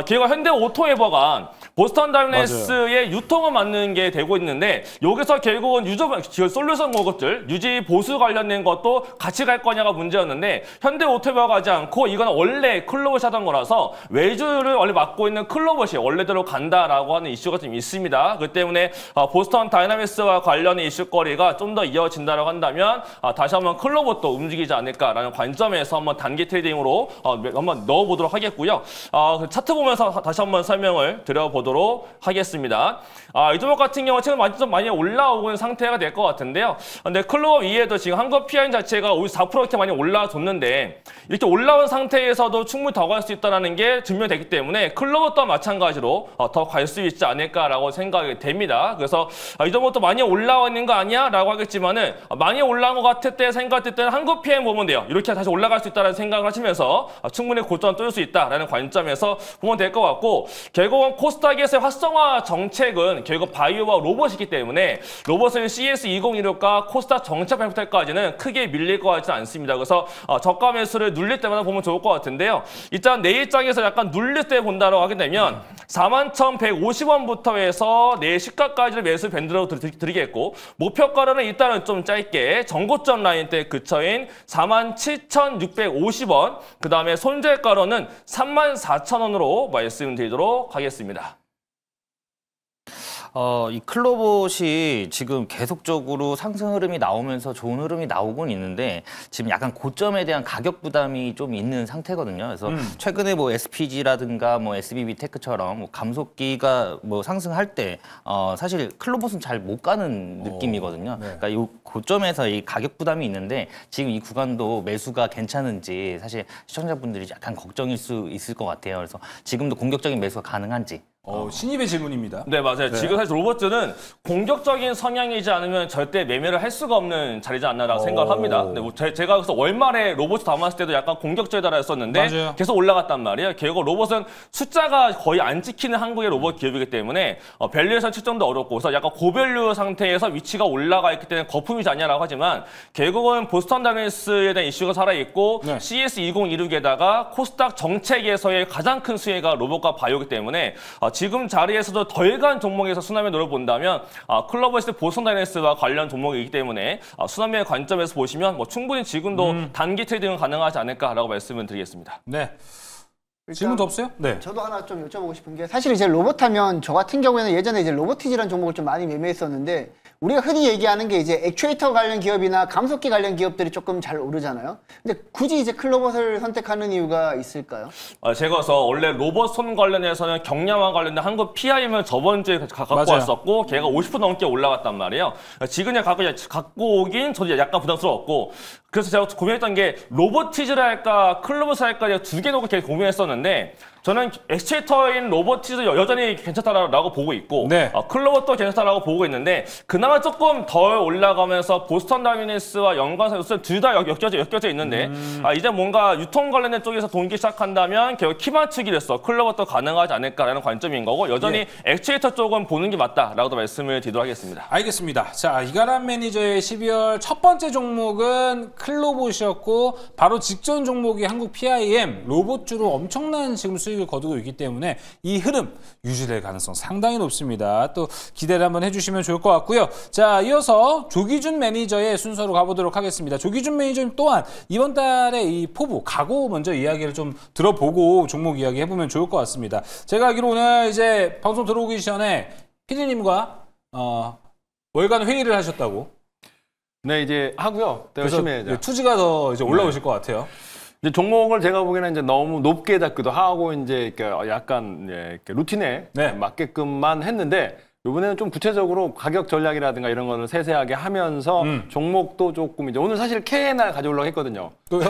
걔가 현대 오토웨버가 보스턴 다이내스의 유통을 맡는 게 되고 있는데 여기서 결국은 솔루션 것들 유지 보수 관련된 것도 같이 갈 거냐가 문제였는데 현대 오토웨버가 가지 않고 이건 원래 클로봇이 하던 거라서 외주를 원래 맡고 있는 클로봇이 원래대로 간다라고 하는 이슈가 좀 있습니다. 그 때문에 보스턴 다이나믹스와 관련된 이슈거리가 좀 더 이어진다라고 한다면 다시 한번 클로봇도 움직이지 않을까라는 관점에서 한번 단기 트레이딩으로 한번 넣어보도록 하겠고요. 차트 보면서 다시 한번 설명을 드려보도록 하겠습니다. 이 종목 같은 경우 최근 좀 많이 올라오고 있는 상태가 될 것 같은데요. 근데 클로봇 위에도 지금 한국 PIM 자체가 54% 이렇게 많이 올라줬는데 이렇게 올라온 상태에서도 충분히 더 갈 수 있다는 게 증명됐기 때문에 클로봇도 마찬가지로 더 갈 수 있지 않을까라고 생각이 됩니다. 그래서 이 종목도 많이 올라와 있는 거 아니야? 라고 하겠지만은 많이 올라온 것 같을 때 생각할 때는 한국 PM 보면 돼요. 이렇게 다시 올라갈 수 있다는 생각을 하시면서 충분히 고점 뚫을 수 있다라는 관점에서 보면 될 것 같고 결국은 코스닥에서의 활성화 정책은 결국 바이오와 로봇이기 때문에 로봇은 CS 2016과 코스닥 정책 발표 때까지는 크게 밀릴 것 같지는 않습니다. 그래서 저가 매수를 눌릴 때마다 보면 좋을 것 같은데요. 일단 내일장에서 약간 눌릴 때 본다고 하게 되면 41,150원부터 해서 내일 시가까지를 매수 밴드로 드리겠고 목표가로는 일단은 좀 짧게 전고점 라인 때 근처인 47,650원 그 다음에 손절가로는 34,000원으로 말씀드리도록 하겠습니다. 이 클로봇이 지금 계속적으로 상승 흐름이 나오면서 좋은 흐름이 나오곤 있는데 지금 약간 고점에 대한 가격 부담이 좀 있는 상태거든요. 그래서 최근에 뭐 SPG라든가 뭐 SBB테크처럼 뭐 감속기가 뭐 상승할 때 사실 클로봇은 잘 못 가는 느낌이거든요. 네. 그러니까 이 고점에서 이 가격 부담이 있는데 지금 이 구간도 매수가 괜찮은지 사실 시청자분들이 약간 걱정일 수 있을 것 같아요. 그래서 지금도 공격적인 매수가 가능한지. 신입의 질문입니다. 네, 맞아요. 네. 지금 사실 로봇주는 공격적인 성향이지 않으면 절대 매매를 할 수가 없는 자리지 않나라고 생각을 합니다. 근데 뭐 제가 그래서 월말에 로봇 담았을 때도 약간 공격적이다라 했었는데 맞아요. 계속 올라갔단 말이에요. 결국 로봇은 숫자가 거의 안 찍히는 한국의 로봇 기업이기 때문에 밸류에서 측정도 어렵고 그래서 약간 고밸류 상태에서 위치가 올라가 있기 때문에 거품이지 않냐라고 하지만 결국은 보스턴 다이내스에 대한 이슈가 살아있고 네. CS 2016에다가 코스닥 정책에서의 가장 큰 수혜가 로봇과 바이오이기 때문에 지금 자리에서도 덜 간 종목에서 순환매 노려본다면 클로버스 보스턴 다이내스와 관련 종목이기 때문에 순환매의 관점에서 보시면 뭐 충분히 지금도 단기 트레이딩은 가능하지 않을까라고 말씀을 드리겠습니다. 네. 질문도 없어요? 네. 저도 하나 좀 여쭤보고 싶은 게 사실 이제 로봇 하면 저 같은 경우에는 예전에 이제 로보티즈라는 종목을 좀 많이 매매했었는데 우리가 흔히 얘기하는 게 이제 액추에이터 관련 기업이나 감속기 관련 기업들이 조금 잘 오르잖아요. 근데 굳이 이제 클로봇을 선택하는 이유가 있을까요? 제가 원래 로봇 손 관련해서는 경량화 관련된 한국 PIM을 저번 주에 갖고 맞아요. 왔었고 걔가 50% 넘게 올라갔단 말이에요. 지금 갖고 오긴 저도 약간 부담스러웠고 그래서 제가 고민했던 게 로보티즈를 할까 클로봇을 할까 두 개 놓고 계속 고민했었는데 저는 액추에이터인 로보티즈 여전히 괜찮다라고 보고 있고 네. 클로봇도 괜찮다라고 보고 있는데 그나마 조금 덜 올라가면서 보스턴 다이내믹스와 연관해서 둘 다 엮여져 있는데 이제 뭔가 유통 관련된 쪽에서 돈기 시작한다면 결국 키 맞추기로서 클로봇도 가능하지 않을까라는 관점인 거고 여전히 액추에이터 쪽은 보는 게 맞다라고도 말씀을 드리도록 하겠습니다. 알겠습니다. 자, 이가람 매니저의 12월 첫 번째 종목은 클로봇이었고 바로 직전 종목이 한국 PIM 로봇주로 엄청난 지금 수익을 거두고 있기 때문에 이 흐름 유지될 가능성 상당히 높습니다. 또 기대를 한번 해주시면 좋을 것 같고요. 자, 이어서 조기준 매니저의 순서로 가보도록 하겠습니다. 조기준 매니저님 또한 이번 달에 이 포부 각오 먼저 이야기를 좀 들어보고 종목 이야기 해보면 좋을 것 같습니다. 제가 알기로 오늘 이제 방송 들어오기 전에 피디님과 월간 회의를 하셨다고. 네, 이제 하고요. 열심히 해야죠. 투지가 더 이제 올라오실 것 같아요. 이제 종목을 제가 보기에는 이제 너무 높게 잡기도 하고 이제 이렇게 약간 이렇게 루틴에 맞게끔만 했는데 이번에는 좀 구체적으로 가격 전략이라든가 이런 거를 세세하게 하면서 종목도 조금 이제 오늘 사실 KNR 가져오려고 했거든요. 또요?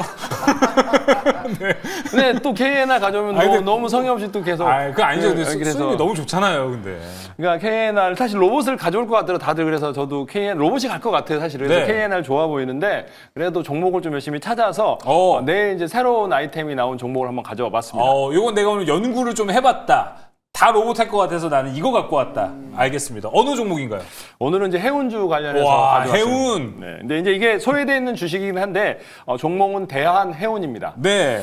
근데 또 KNR 가져오면 너무 성의 없이 또 계속. 그거 아니죠. 근데 그래서 수익이 너무 좋잖아요, 근데. 그러니까 KNR 사실 로봇을 가져올 것 같더라고요. 다들 그래서 저도 KNR 로봇이 갈 것 같아요, 사실. 그래서 KNR 좋아 보이는데 그래도 종목을 좀 열심히 찾아서 내일 이제 새로운 아이템이 나온 종목을 한번 가져와 봤습니다. 이건 내가 오늘 연구를 좀 해봤다. 다 로봇 할 것 같아서 나는 이거 갖고 왔다. 알겠습니다. 어느 종목인가요? 오늘은 이제 해운주 관련해서 가져왔습니다. 해운. 네. 근데 이제 이게 소외되어 있는 주식이긴 한데 종목은 대한해운입니다. 네.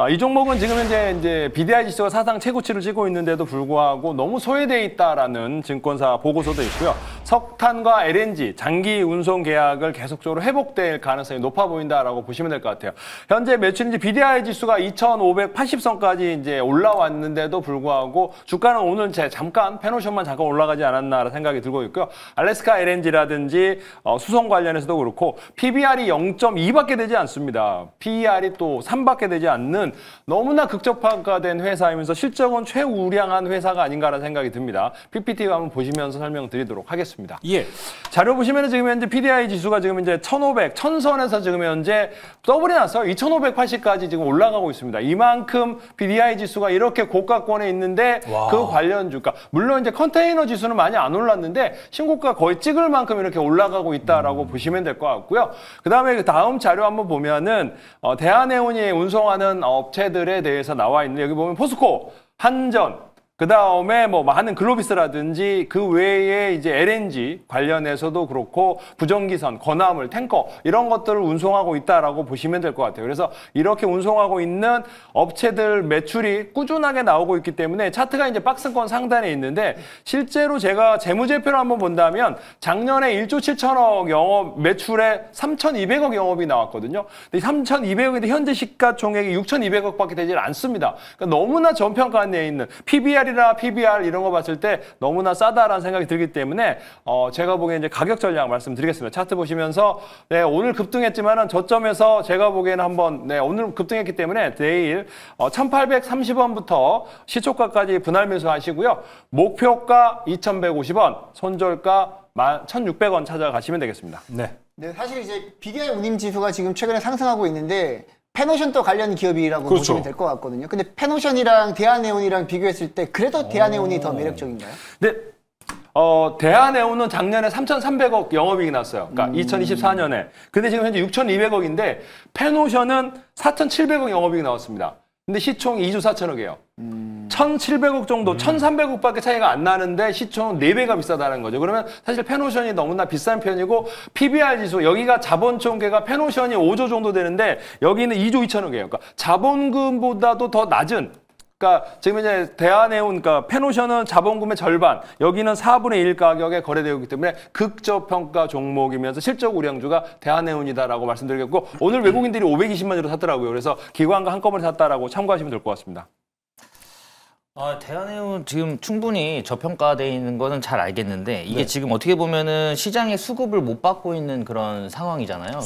이 종목은 지금 현재 이제 BDI 지수가 사상 최고치를 찍고 있는데도 불구하고 너무 소외되어 있다라는 증권사 보고서도 있고요. 석탄과 LNG 장기 운송 계약을 계속적으로 회복될 가능성이 높아 보인다라고 보시면 될 것 같아요. 현재 매출 이제 BDI 지수가 2,580선까지 이제 올라왔는데도 불구하고 주가는 오늘 잠깐 페노션만 잠깐 올라가지 않았나라는 생각이 들고 있고요. 알래스카 LNG라든지 수송 관련해서도 그렇고 PBR이 0.2밖에 되지 않습니다. PER이 또 3밖에 되지 않는 너무나 극적화된 회사이면서 실적은 최우량한 회사가 아닌가라는 생각이 듭니다. PPT 한번 보시면서 설명드리도록 하겠습니다. 예. 자료 보시면 지금 현재 PDI 지수가 지금 이제 1,500, 1000선에서 지금 현재 더블이 났어요. 2,580까지 지금 올라가고 있습니다. 이만큼 PDI 지수가 이렇게 고가권에 있는데 그 관련 주가 물론 이제 컨테이너 지수는 많이 안 올랐는데 신고가 거의 찍을 만큼 이렇게 올라가고 있다라고 보시면 될 것 같고요. 그다음에 그 다음 자료 한번 보면은 대한해운이 운송하는 업체들에 대해서 나와 있는데 여기 보면 포스코, 한전, 그 다음에 뭐 많은 글로비스라든지 그 외에 이제 LNG 관련해서도 그렇고 부정기선, 건화물, 탱커 이런 것들을 운송하고 있다라고 보시면 될 것 같아요. 그래서 이렇게 운송하고 있는 업체들 매출이 꾸준하게 나오고 있기 때문에 차트가 이제 박스권 상단에 있는데 실제로 제가 재무제표를 한번 본다면 작년에 1조 7천억 영업 매출에 3,200억 영업이 나왔거든요. 근데 3,200억인데 현재 시가총액이 6,200억밖에 되질 않습니다. 그러니까 너무나 저평가에 있는 PBR이나 PBR 이런 거 봤을 때 너무나 싸다라는 생각이 들기 때문에 제가 보기엔 이제 가격 전략 말씀드리겠습니다. 차트 보시면서 오늘 급등했지만은 저점에서 제가 보기에는 한번 오늘 급등했기 때문에 내일 1,830원부터 시초가까지 분할 매수하시고요. 목표가 2,150원, 손절가 1,600원 찾아가시면 되겠습니다. 네. 네, 사실 이제 BDI 운임 지수가 지금 최근에 상승하고 있는데 페노션도 관련 기업이라고 그렇죠. 보시면 될 것 같거든요. 근데 페노션이랑 대한해운이랑 비교했을 때 그래도 대한해운이 더 매력적인가요? 네. 대한해운은 작년에 3,300억 영업이익이 났어요. 그러니까 2024년에. 근데 지금 현재 6,200억인데 페노션은 4,700억 영업이익이 나왔습니다. 근데 시총이 2조 4천억이에요. 1,700억 정도, 1,300억밖에 차이가 안 나는데 시총은 4배가 비싸다는 거죠. 그러면 사실 페노션이 너무나 비싼 편이고 PBR 지수, 여기가 자본총계가 페노션이 5조 정도 되는데 여기는 2조 2천억이에요. 그러니까 자본금보다도 더 낮은 그러니까 지금 이제 대한해운, 그러니까 페노션은 자본금의 절반, 여기는 4분의 1 가격에 거래되고 있기 때문에 극저평가 종목이면서 실적 우량주가 대한해운이다라고 말씀드리겠고 오늘 외국인들이 520만 주로 샀더라고요. 그래서 기관과 한꺼번에 샀다라고 참고하시면 될 것 같습니다. 대한해운 지금 충분히 저평가되어 있는 거는 잘 알겠는데 이게 지금 어떻게 보면은 시장의 수급을 못 받고 있는 그런 상황이잖아요.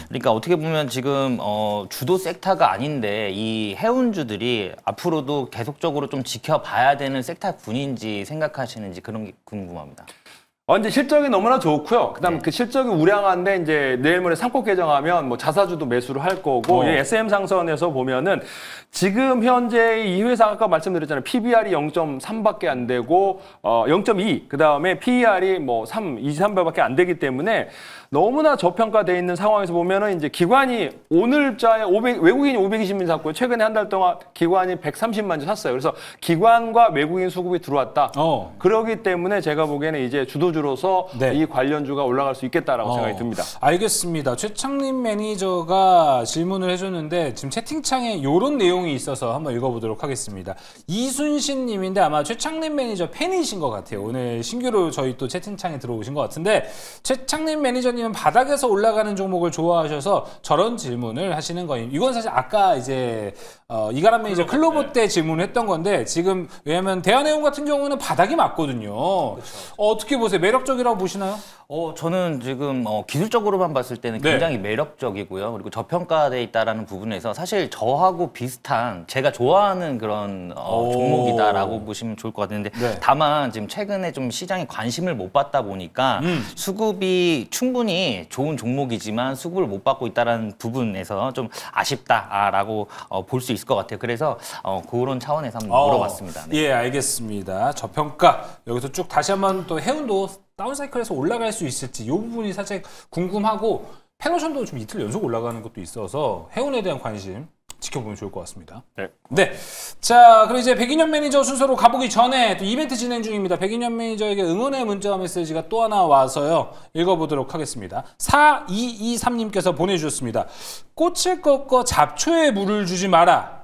그러니까 어떻게 보면 지금 주도 섹터가 아닌데 이 해운주들이 앞으로도 계속적으로 좀 지켜봐야 되는 섹터군인지 생각하시는지 그런 게 궁금합니다. 이제 실적이 너무나 좋고요. 그다음 그 실적이 우량한데 이제 내일 모레 상법 개정하면 뭐 자사주도 매수를 할 거고 이 SM 상선에서 보면은 지금 현재 이 회사가 아까 말씀드렸잖아요. PBR이 0.3밖에 안 되고 0.2 그다음에 PER이 뭐 3, 2~3배밖에 안 되기 때문에 너무나 저평가돼 있는 상황에서 보면은 이제 기관이 오늘자에 외국인이 520만 샀고요. 최근에 한 달 동안 기관이 130만 주 샀어요. 그래서 기관과 외국인 수급이 들어왔다. 그러기 때문에 제가 보기에는 이제 주도주로서 이 관련주가 올라갈 수 있겠다라고 생각이 듭니다. 알겠습니다. 최창림 매니저가 질문을 해줬는데 지금 채팅창에 이런 내용이 있어서 한번 읽어보도록 하겠습니다. 이순신 님인데 아마 최창림 매니저 팬이신 것 같아요. 오늘 신규로 저희 또 채팅창에 들어오신 것 같은데 최창림 매니저님은 바닥에서 올라가는 종목을 좋아하셔서 저런 질문을 하시는 거예요. 이건 사실 아까 이제 이가람 매니저 클로버 때 질문을 했던 건데 지금 왜냐면 대한해운 같은 경우는 바닥이 맞거든요. 어떻게 보세요? 매력적이라고 보시나요? 저는 지금 기술적으로만 봤을 때는 굉장히 매력적이고요. 그리고 저평가돼 있다라는 부분에서 사실 저하고 비슷한 제가 좋아하는 그런 종목이다라고 보시면 좋을 것 같은데 다만 지금 최근에 좀 시장에 관심을 못 받다 보니까 수급이 충분히 좋은 종목이지만 수급을 못 받고 있다라는 부분에서 좀 아쉽다라고 볼 수 있을 것 같아요. 그래서 그런 차원에서 한번 물어봤습니다. 예, 알겠습니다. 저평가 여기서 쭉 다시 한번 또 해운도 다운사이클에서 올라갈 수 있을지 이 부분이 살짝 궁금하고 펠로션도 좀 이틀 연속 올라가는 것도 있어서 해운에 대한 관심 지켜보면 좋을 것 같습니다. 네. 자, 그럼 이제 백인현 매니저 순서로 가보기 전에 또 이벤트 진행 중입니다. 백인현 매니저에게 응원의 문자와 메시지가 또 하나 와서요. 읽어보도록 하겠습니다. 4223님께서 보내주셨습니다. 꽃을 꺾어 잡초에 물을 주지 마라.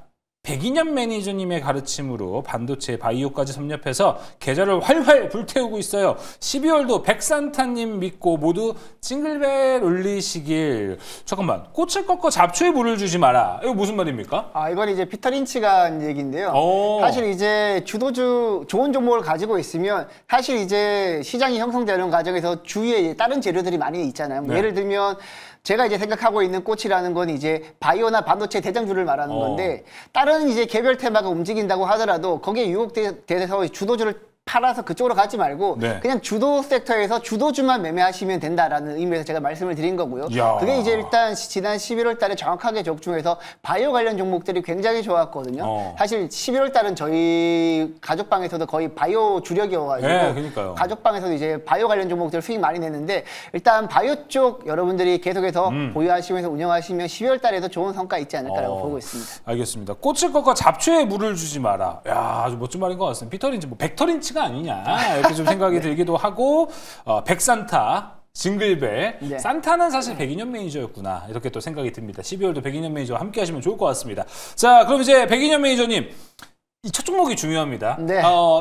백인현 매니저님의 가르침으로 반도체 바이오까지 섭렵해서 계절을 활활 불태우고 있어요. 12월도 백산타님 믿고 모두 징글벨 울리시길. 잠깐만, 꽃을 꺾어 잡초에 물을 주지 마라. 이거 무슨 말입니까? 이건 이제 피터 린치가 한 얘기인데요. 사실 이제 주도주 좋은 종목을 가지고 있으면 사실 이제 시장이 형성되는 과정에서 주위에 다른 재료들이 많이 있잖아요. 예를 들면 제가 이제 생각하고 있는 꽃이라는 건 이제 바이오나 반도체 대장주를 말하는 건데 다른 이제 개별 테마가 움직인다고 하더라도 거기에 유혹돼서 주도주를 팔아서 그쪽으로 가지 말고 그냥 주도 섹터에서 주도주만 매매하시면 된다라는 의미에서 제가 말씀을 드린 거고요. 그게 이제 일단 지난 11월 달에 정확하게 적중해서 바이오 관련 종목들이 굉장히 좋았거든요. 사실 11월 달은 저희 가족방에서도 거의 바이오 주력이어가지고 가족방에서도 이제 바이오 관련 종목들 수익 많이 냈는데 일단 바이오 쪽 여러분들이 계속해서 보유하시면서 운영하시면 12월 달에도 좋은 성과 있지 않을까라고 보고 있습니다. 알겠습니다. 꽃을 꺾어 잡초에 물을 주지 마라. 야, 아주 멋진 말인 것 같습니다. 피터린치, 뭐 벡터린치 아니냐 이렇게 좀 생각이 들기도 하고 백산타, 징글벨, 산타는 사실 백인현 매니저였구나 이렇게 또 생각이 듭니다. 12월도 백인현 매니저와 함께 하시면 좋을 것 같습니다. 자, 그럼 이제 백인현 매니저님 이 첫 종목이 중요합니다.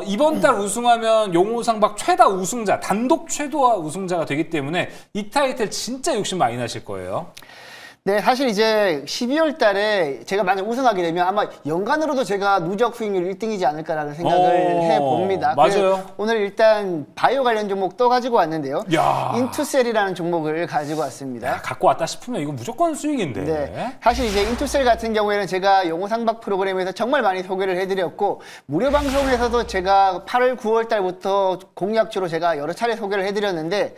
이번 달 우승하면 용호상박 최다 우승자, 단독 최다 우승자가 되기 때문에 이 타이틀 진짜 욕심 많이 나실 거예요. 네, 사실 이제 12월 달에 제가 만약 우승하게 되면 아마 연간으로도 제가 누적 수익률 1등이지 않을까라는 생각을 해봅니다. 맞아요. 오늘 일단 바이오 관련 종목 또 가지고 왔는데요. 인투셀이라는 종목을 가지고 왔습니다. 갖고 왔다 싶으면 이거 무조건 수익인데. 사실 이제 인투셀 같은 경우에는 제가 용호상박 프로그램에서 정말 많이 소개를 해드렸고 무료 방송에서도 제가 8월, 9월 달부터 공약주로 제가 여러 차례 소개를 해드렸는데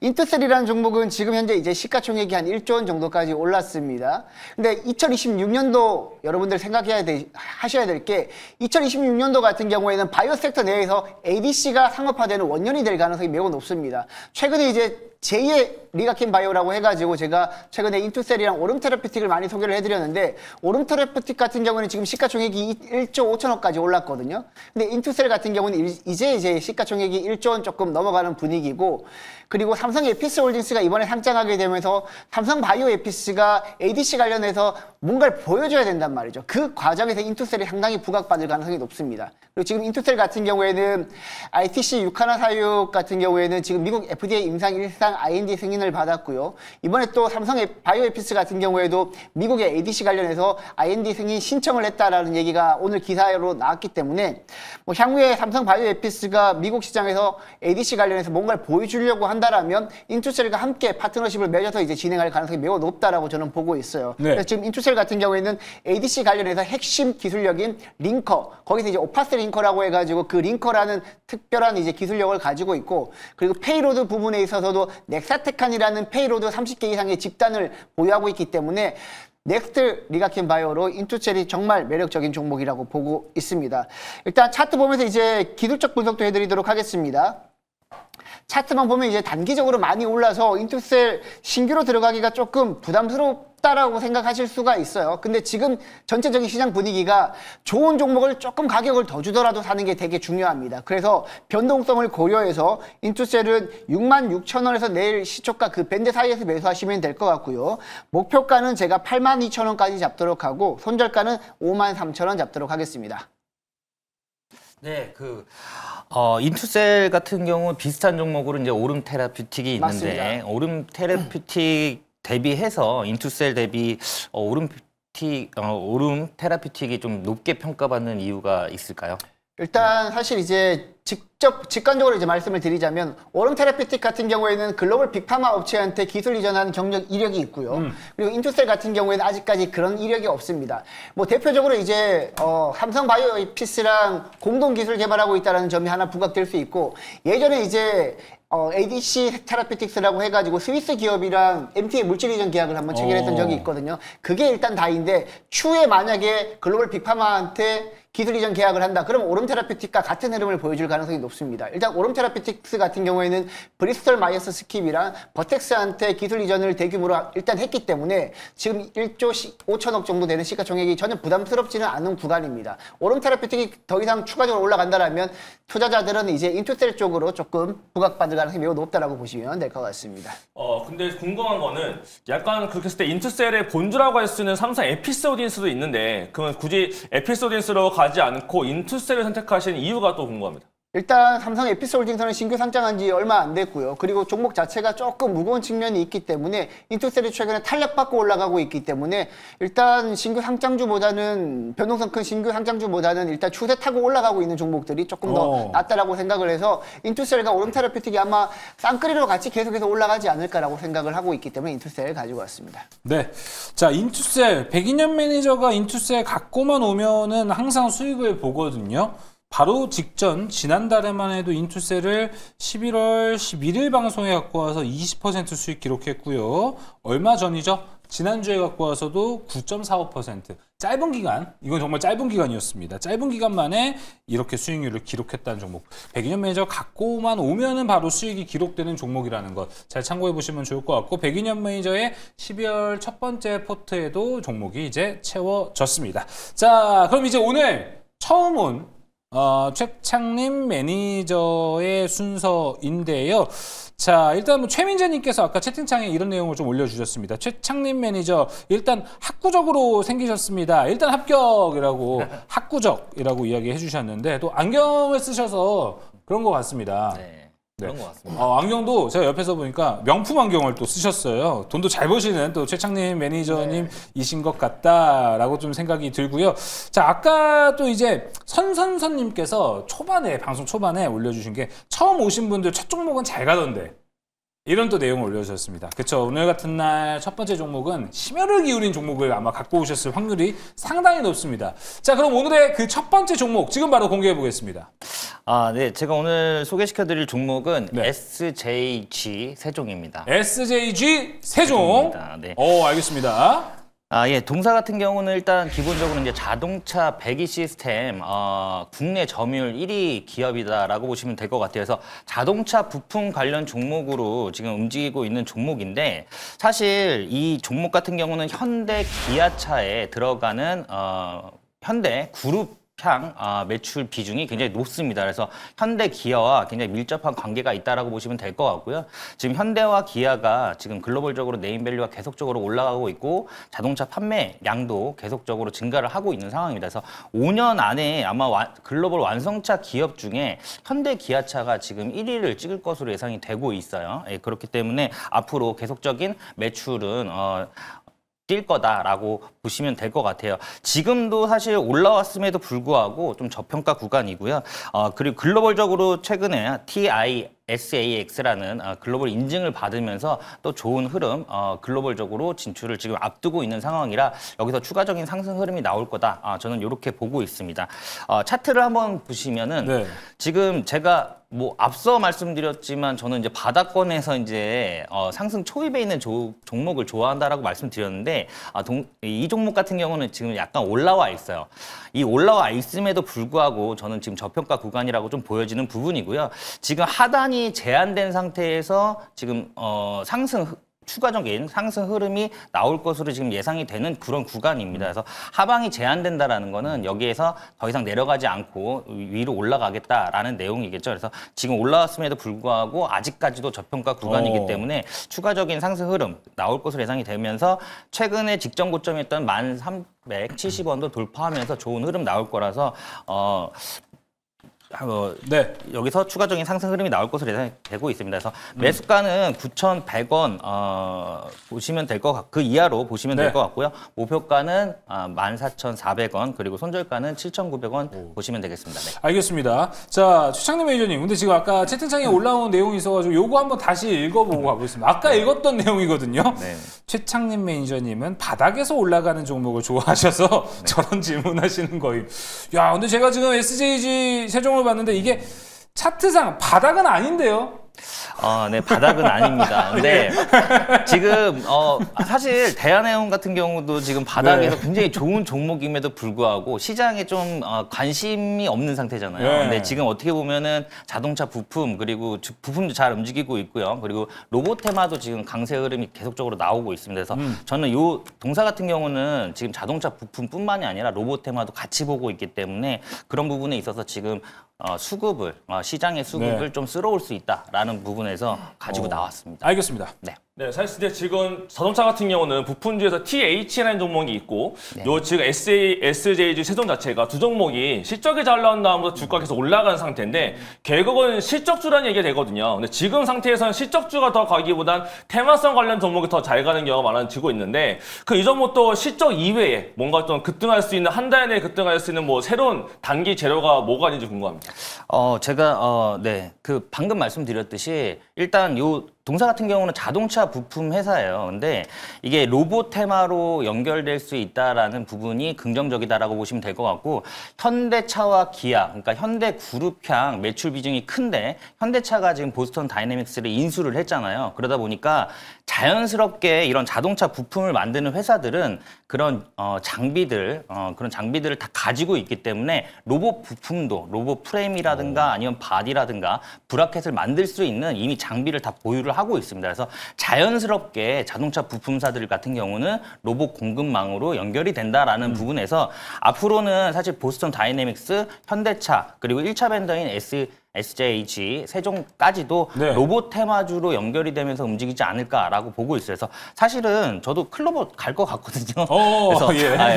인투셀이라는 종목은 지금 현재 이제 시가총액이 한 1조 원 정도까지 올랐습니다. 근데 2026년도 여러분들 하셔야 될 게 2026년도 같은 경우에는 바이오 섹터 내에서 ADC가 상업화되는 원년이 될 가능성이 매우 높습니다. 최근에 이제 제2의 리가킨 바이오라고 해가지고 제가 최근에 인투셀이랑 오름 테라피틱을 많이 소개를 해드렸는데 오름 테라피틱 같은 경우는 지금 시가총액이 1조 5천억까지 올랐거든요. 근데 인투셀 같은 경우는 이제 시가총액이 1조 원 조금 넘어가는 분위기고 그리고 삼성 에피스 홀딩스가 이번에 상장하게 되면서 삼성 바이오 에피스가 ADC 관련해서 뭔가를 보여줘야 된단 말이죠. 그 과정에서 인투셀이 상당히 부각받을 가능성이 높습니다. 그리고 지금 인투셀 같은 경우에는 ITC 61446 같은 경우에는 지금 미국 FDA 임상 1사 일단 IND 승인을 받았고요. 이번에 또 삼성 바이오에피스 같은 경우에도 미국의 ADC 관련해서 IND 승인 신청을 했다라는 얘기가 오늘 기사로 나왔기 때문에 뭐 향후에 삼성 바이오에피스가 미국 시장에서 ADC 관련해서 뭔가를 보여주려고 한다라면 인투셀과 함께 파트너십을 맺어서 이제 진행할 가능성이 매우 높다라고 저는 보고 있어요. 네. 그래서 지금 인투셀 같은 경우에는 ADC 관련해서 핵심 기술력인 링커, 거기서 이제 오파스 링커라고 해가지고 그 링커라는 특별한 이제 기술력을 가지고 있고, 그리고 페이로드 부분에 있어서도 넥사테칸이라는 페이로드 30개 이상의 집단을 보유하고 있기 때문에 넥스트 리가켄 바이오로 인투셀이 정말 매력적인 종목이라고 보고 있습니다. 일단 차트 보면서 이제 기술적 분석도 해드리도록 하겠습니다. 차트만 보면 이제 단기적으로 많이 올라서 인투셀 신규로 들어가기가 조금 부담스럽다라고 생각하실 수가 있어요. 근데 지금 전체적인 시장 분위기가 좋은 종목을 조금 가격을 더 주더라도 사는 게 되게 중요합니다. 그래서 변동성을 고려해서 인투셀은 66,000원에서 내일 시초가 그 밴드 사이에서 매수하시면 될 것 같고요. 목표가는 제가 82,000원까지 잡도록 하고 손절가는 53,000원 잡도록 하겠습니다. 네, 인투셀 같은 경우 비슷한 종목으로 이제 오름 테라퓨틱이 있는데, 맞습니다. 오름 테라퓨틱 대비해서 인투셀 대비 오름 테라퓨틱이 좀 높게 평가받는 이유가 있을까요? 일단 사실 이제 직관적으로 이제 말씀을 드리자면 오름 테라피틱 같은 경우에는 글로벌 빅파마 업체한테 기술 이전하는 경력 이력이 있고요. 그리고 인투셀 같은 경우에는 아직까지 그런 이력이 없습니다. 뭐 대표적으로 이제 삼성 바이오에피스랑 공동 기술 개발하고 있다는 점이 하나 부각될 수 있고, 예전에 이제 ADC 테라피틱스라고 해가지고 스위스 기업이랑 MTA 물질 이전 계약을 한번 체결했던 적이 있거든요. 그게 일단 다인데 추후에 만약에 글로벌 빅파마한테 기술 이전 계약을 한다. 그럼 오름 테라피틱과 같은 흐름을 보여줄 가능성이 높습니다. 일단 오름 테라피틱스 같은 경우에는 브리스톨 마이어스 스킵이랑 버텍스한테 기술 이전을 대규모로 일단 했기 때문에 지금 1조 5천억 정도 되는 시가총액이 전혀 부담스럽지는 않은 구간입니다. 오름 테라피틱이 더 이상 추가적으로 올라간다라면 투자자들은 이제 인투셀 쪽으로 조금 부각받을 가능성이 매우 높다라고 보시면 될 것 같습니다. 근데 궁금한 거는 약간 그렇게 했을 때 인투셀의 본주라고 할 수 있는 삼성 에피소딘스도 있는데, 그러면 굳이 에피소딘스로 가지 않고 인투셀을 선택하신 이유가 또 궁금합니다. 일단 삼성 에피솔딩선은 신규 상장한 지 얼마 안 됐고요. 그리고 종목 자체가 조금 무거운 측면이 있기 때문에 인투셀이 최근에 탄력받고 올라가고 있기 때문에 일단 신규 상장주보다는 변동성 큰 신규 상장주보다는 일단 추세 타고 올라가고 있는 종목들이 조금 더 낫다라고 생각을 해서 인투셀과 오름 테라피틱이 아마 쌍끌이로 같이 계속해서 올라가지 않을까라고 생각을 하고 있기 때문에 인투셀 가지고 왔습니다. 네. 자, 인투셀. 백인현 매니저가 인투셀 갖고만 오면은 항상 수익을 보거든요. 바로 직전 지난달에만 해도 인투셀을 11월 11일 방송에 갖고 와서 20% 수익 기록했고요. 얼마 전이죠? 지난주에 갖고 와서도 9.45%. 짧은 기간, 이건 정말 짧은 기간이었습니다. 짧은 기간 만에 이렇게 수익률을 기록했다는 종목. 백인현 매니저 갖고만 오면은 바로 수익이 기록되는 종목이라는 것 잘 참고해 보시면 좋을 것 같고, 백인현 매니저의 12월 첫 번째 포트에도 종목이 이제 채워졌습니다. 자, 그럼 이제 오늘 처음 온 최창림 매니저의 순서인데요. 자, 일단 뭐 최민재님께서 아까 채팅창에 이런 내용을 좀 올려주셨습니다. 최창림 매니저 일단 학구적으로 생기셨습니다. 일단 합격이라고 학구적이라고 이야기해 주셨는데 또 안경을 쓰셔서 그런 것 같습니다. 네. 그런 것 같습니다. 안경도 제가 옆에서 보니까 명품 안경을 또 쓰셨어요. 돈도 잘 버시는 또 최창림 매니저님이신 것 같다라고 좀 생각이 들고요. 자, 아까 또 이제 선선선님께서 방송 초반에 올려주신 게 처음 오신 분들 첫 종목은 잘 가던데 이런 또 내용을 올려주셨습니다. 그쵸? 오늘 같은 날 첫 번째 종목은 심혈을 기울인 종목을 아마 갖고 오셨을 확률이 상당히 높습니다. 자, 그럼 오늘의 그 첫 번째 종목 지금 바로 공개해 보겠습니다. 네. 제가 오늘 소개시켜드릴 종목은 네. SJG 세종입니다. SJG 세종. 네. 알겠습니다. 예, 동사 같은 경우는 일단 기본적으로 이제 자동차 배기 시스템 국내 점유율 1위 기업이다라고 보시면 될 것 같아요. 그래서 자동차 부품 관련 종목으로 지금 움직이고 있는 종목인데, 사실 이 종목 같은 경우는 현대 기아차에 들어가는 현대 그룹 매출 비중이 굉장히 높습니다. 그래서 현대 기아와 굉장히 밀접한 관계가 있다라고 보시면 될 것 같고요. 지금 현대와 기아가 지금 글로벌적으로 네임밸류가 계속적으로 올라가고 있고 자동차 판매량도 계속적으로 증가를 하고 있는 상황입니다. 그래서 5년 안에 아마 글로벌 완성차 기업 중에 현대 기아차가 지금 1위를 찍을 것으로 예상이 되고 있어요. 예, 그렇기 때문에 앞으로 계속적인 매출은 뛸 거다라고 보시면 될 것 같아요. 지금도 사실 올라왔음에도 불구하고 좀 저평가 구간이고요. 그리고 글로벌적으로 최근에 TISAX라는 글로벌 인증을 받으면서 또 좋은 흐름, 글로벌적으로 진출을 지금 앞두고 있는 상황이라 여기서 추가적인 상승 흐름이 나올 거다. 저는 이렇게 보고 있습니다. 차트를 한번 보시면은 네. 지금 제가 뭐 앞서 말씀드렸지만 저는 이제 바닥권에서 이제 상승 초입에 있는 종목을 좋아한다라고 말씀드렸는데 이 종목 같은 경우는 지금 약간 올라와 있어요. 이 올라와 있음에도 불구하고 저는 지금 저평가 구간이라고 좀 보여지는 부분이고요. 지금 하단이 제한된 상태에서 지금 추가적인 상승 흐름이 나올 것으로 지금 예상이 되는 그런 구간입니다. 그래서 하방이 제한된다라는 거는 여기에서 더 이상 내려가지 않고 위로 올라가겠다라는 내용이겠죠. 그래서 지금 올라왔음에도 불구하고 아직까지도 저평가 구간이기 때문에 추가적인 상승 흐름 나올 것으로 예상이 되면서 최근에 직전 고점이었던 1370원도 돌파하면서 좋은 흐름 나올 거라서 네. 여기서 추가적인 상승 흐름이 나올 것으로 예상되고 있습니다. 그래서 매수가는 9,100원 보시면 될 것 같고 그 이하로 보시면 될 것 같고요. 목표가는 14,400원 그리고 손절가는 7,900원 보시면 되겠습니다. 네. 알겠습니다. 자, 최창림 매니저님. 근데 지금 아까 채팅창에 올라온 내용이 있어가지고 요거 한번 다시 읽어보고 가보겠습니다. 아까 읽었던 내용이거든요. 네. 최창림 매니저님은 바닥에서 올라가는 종목을 좋아하셔서 저런 질문하시는 거예요. 야, 근데 제가 지금 SJG 세종을 봤는데 이게 차트상 바닥은 아닌데요? 네, 바닥은 아닙니다. 근데 지금 사실 대한해운 같은 경우도 지금 바닥에서 굉장히 좋은 종목임에도 불구하고 시장에 좀 관심이 없는 상태잖아요. 근데 지금 어떻게 보면은 자동차 부품 그리고 부품도 잘 움직이고 있고요. 그리고 로봇 테마도 지금 강세 흐름이 계속적으로 나오고 있습니다. 그래서 저는 요 동사 같은 경우는 지금 자동차 부품뿐만이 아니라 로봇 테마도 같이 보고 있기 때문에 그런 부분에 있어서 지금 수급을 시장의 수급을 좀 쓸어올 수 있다라는 부분에서 가지고 나왔습니다. 알겠습니다. 네. 네, 사실 지금 자동차 같은 경우는 부품주에서 TH라는 종목이 있고 요 지금 SJG 세종 자체가 두 종목이 실적이 잘 나온 다음부터 주가가 계속 올라가는 상태인데 결국은 실적주라는 얘기가 되거든요. 근데 지금 상태에서는 실적주가 더 가기보단 테마성 관련 종목이 더 잘 가는 경우가 많아지고 있는데 이 종목도 실적 이외에 뭔가 좀 급등할 수 있는 한 달 내에 급등할 수 있는 뭐 새로운 단기 재료가 뭐가 있는지 궁금합니다. 제가 방금 말씀드렸듯이 일단 요 동사 같은 경우는 자동차 부품 회사예요. 근데 이게 로봇 테마로 연결될 수 있다라는 부분이 긍정적이다라고 보시면 될 것 같고 현대차와 기아, 그러니까 현대그룹향 매출 비중이 큰데 현대차가 지금 보스턴 다이내믹스를 인수를 했잖아요. 그러다 보니까 자연스럽게 이런 자동차 부품을 만드는 회사들은 그런 그런 장비들을 다 가지고 있기 때문에 로봇 부품도 로봇 프레임이라든가 아니면 바디라든가 브라켓을 만들 수 있는 이미 장비를 다 보유를 하고 있습니다. 그래서 자연스럽게 자동차 부품사들 같은 경우는 로봇 공급망으로 연결이 된다라는 부분에서 앞으로는 사실 보스턴 다이내믹스, 현대차 그리고 1차 벤더인 SJG 세종까지도 로봇 테마주로 연결이 되면서 움직이지 않을까라고 보고 있어요. 그래서 사실은 저도 클로버 갈 것 같거든요. 그래서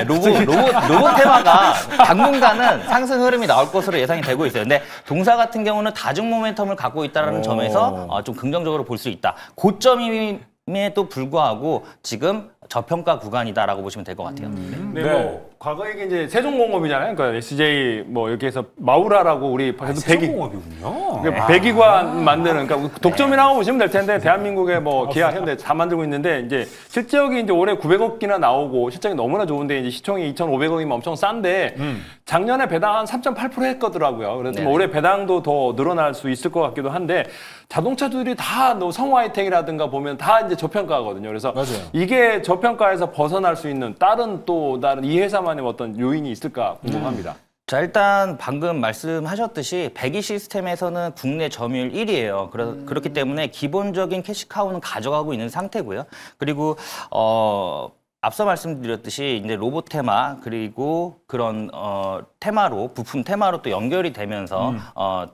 로봇 테마가 당분간은 상승 흐름이 나올 것으로 예상이 되고 있어요. 근데 동사 같은 경우는 다중 모멘텀을 갖고 있다는 점에서 좀 긍정적으로 볼 수 있다. 고점임에도 불구하고 지금 저평가 구간이다라고 보시면 될 것 같아요. 뭐 과거에 이제 세종공업이잖아요. 그러니까 SJ 뭐 이렇게 해서 마우라라고 우리 세종공업이군요. 배기관 만드는 그러니까 독점이라고 보시면 될 텐데 대한민국의 뭐 기아, 현대 다 만들고 있는데 이제 실적이 이제 올해 900억이나 나오고 실적이 너무나 좋은데 이제 시총이 2,500억이면 엄청 싼데 작년에 배당 한 3.8% 했거든요. 그래서 뭐 올해 배당도 더 늘어날 수 있을 것 같기도 한데 자동차들이 다 성화이텍이라든가 보면 다 이제 저평가거든요. 그래서 이게 저평가에서 벗어날 수 있는 다른 이 회사만의 어떤 요인이 있을까 궁금합니다. 자, 일단 방금 말씀하셨듯이 배기 시스템에서는 국내 점유율 1위예요. 그렇기 때문에 기본적인 캐시카우는 가져가고 있는 상태고요. 그리고 앞서 말씀드렸듯이 이제 로봇 테마 그리고 그런 테마로 부품 테마로 또 연결이 되면서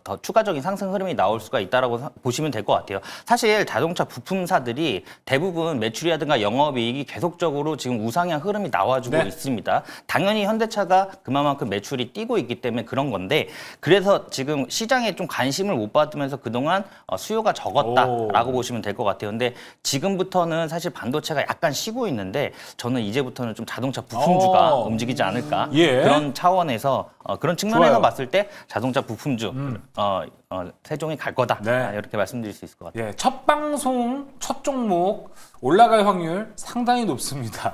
더 추가적인 상승 흐름이 나올 수가 있다라고 보시면 될 것 같아요. 사실 자동차 부품사들이 대부분 매출이라든가 영업이익이 계속적으로 지금 우상향 흐름이 나와주고 있습니다. 당연히 현대차가 그만큼 매출이 뛰고 있기 때문에 그런 건데 그래서 지금 시장에 좀 관심을 못 받으면서 그동안 수요가 적었다라고 보시면 될 것 같아요. 근데 지금부터는 사실 반도체가 약간 쉬고 있는데 저는 이제부터는 좀 자동차 부품주가 움직이지 않을까 그런 차원에서 그런 측면에서 봤을 때 자동차 부품주 세종이 갈 거다 이렇게 말씀드릴 수 있을 것 같아요. 첫 방송 첫 종목 올라갈 확률 상당히 높습니다.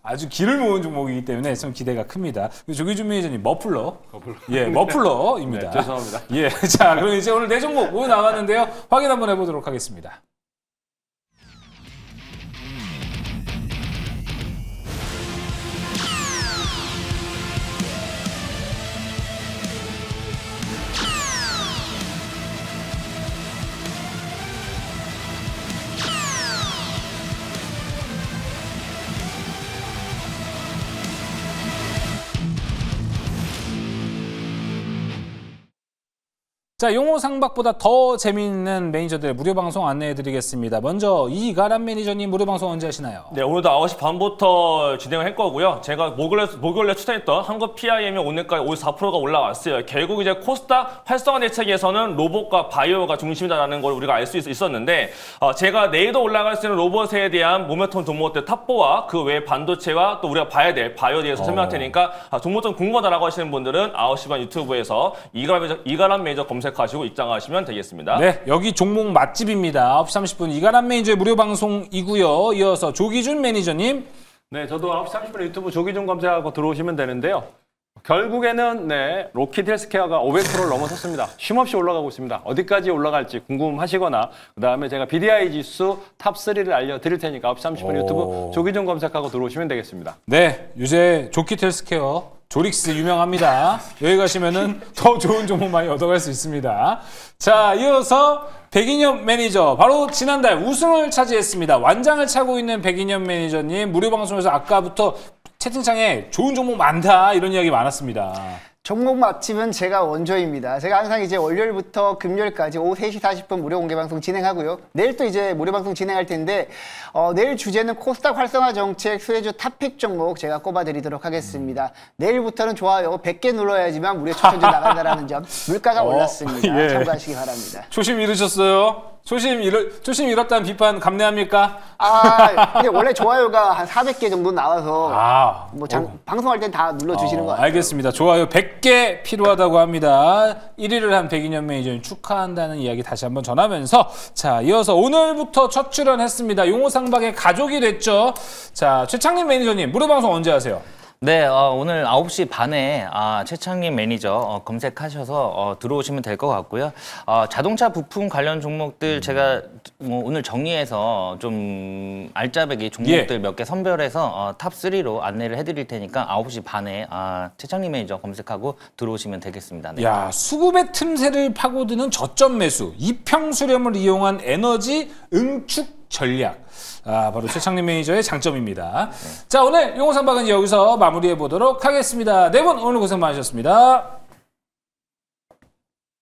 아주 기를 모은 종목이기 때문에 좀 기대가 큽니다. 조기준 매니저님 머플러입니다. 네, 죄송합니다. 자 그럼 이제 오늘 네 종목 모두 나왔는데요. 확인 한번 해보도록 하겠습니다. 자, 용호상박보다 더 재미있는 매니저들 무료 방송 안내해드리겠습니다. 먼저 이가람 매니저님 무료 방송 언제 하시나요? 네, 오늘도 9시 반부터 진행을 할 거고요. 제가 목요일에 추천했던 한국 PIM이 오늘까지 54%가 올라왔어요. 결국 이제 코스닥 활성화 대책에서는 로봇과 바이오가 중심이다라는 걸 우리가 알 수 있었는데 제가 내일도 올라갈 수 있는 로봇에 대한 모멘텀 종목들 탑4와 그 외 반도체와 또 우리가 봐야 될 바이오에 대해서 설명할 테니까 종목 좀 궁금하다라고 하시는 분들은 9시 반 유튜브에서 이가람 매니저 검색하시고 입장하시면 되겠습니다. 네, 여기 종목 맛집입니다. 9시 30분 이가람 매니저의 무료 방송이고요. 이어서 조기준 매니저님. 네, 저도 9시 30분에 유튜브 조기준 검색하고 들어오시면 되는데요. 결국에는 로키드 헬스케어가 500%를 넘어섰습니다. 쉼없이 올라가고 있습니다. 어디까지 올라갈지 궁금하시거나 그다음에 제가 BDI 지수 탑3를 알려드릴 테니까 9시 30분 유튜브 조기준 검색하고 들어오시면 되겠습니다. 네, 요새 조키드 헬스케어 조릭스 유명합니다. 여기 가시면은 더 좋은 정보 많이 얻어갈 수 있습니다. 자, 이어서 백인엽 매니저. 바로 지난달 우승을 차지했습니다. 완장을 차고 있는 백인엽 매니저님. 무료 방송에서 아까부터 채팅창에 좋은 종목 많다 이런 이야기 많았습니다. 종목 맛집은 제가 원조입니다. 제가 항상 이제 월요일부터 금요일까지 오후 3시 40분 무료 공개 방송 진행하고요. 내일 또 이제 무료 방송 진행할 텐데 내일 주제는 코스닥 활성화 정책 수혜주 탑픽 종목 제가 꼽아드리도록 하겠습니다. 내일부터는 좋아요 100개 눌러야지만 무료 추천주 나간다라는 점. 물가가 올랐습니다. 참고하시기 바랍니다. 초심 잃으셨어요? 초심 잃었다는 비판 감내합니까? 근데 원래 좋아요가 한 400개 정도 나와서 방송할 땐 다 눌러주시는 것 같아요. 알겠습니다. 좋아요 100개 필요하다고 합니다. 1위를 한 백인엽 매니저님 축하한다는 이야기 다시 한번 전하면서 자, 이어서 오늘부터 첫 출연했습니다. 용호상박의 가족이 됐죠. 자, 최창림 매니저님 무료 방송 언제 하세요? 네, 오늘 9시 반에 최창림 매니저 검색하셔서 들어오시면 될 것 같고요. 자동차 부품 관련 종목들 제가 오늘 정리해서 좀 알짜배기 종목들 몇 개 선별해서 탑3로 안내를 해드릴 테니까 9시 반에 최창림 매니저 검색하고 들어오시면 되겠습니다. 네. 야, 수급의 틈새를 파고드는 저점 매수, 이평수렴을 이용한 에너지 응축 전략. 바로 최창림 매니저의 장점입니다. 자, 오늘 용호상박은 여기서 마무리해 보도록 하겠습니다. 네 분 오늘 고생 많으셨습니다.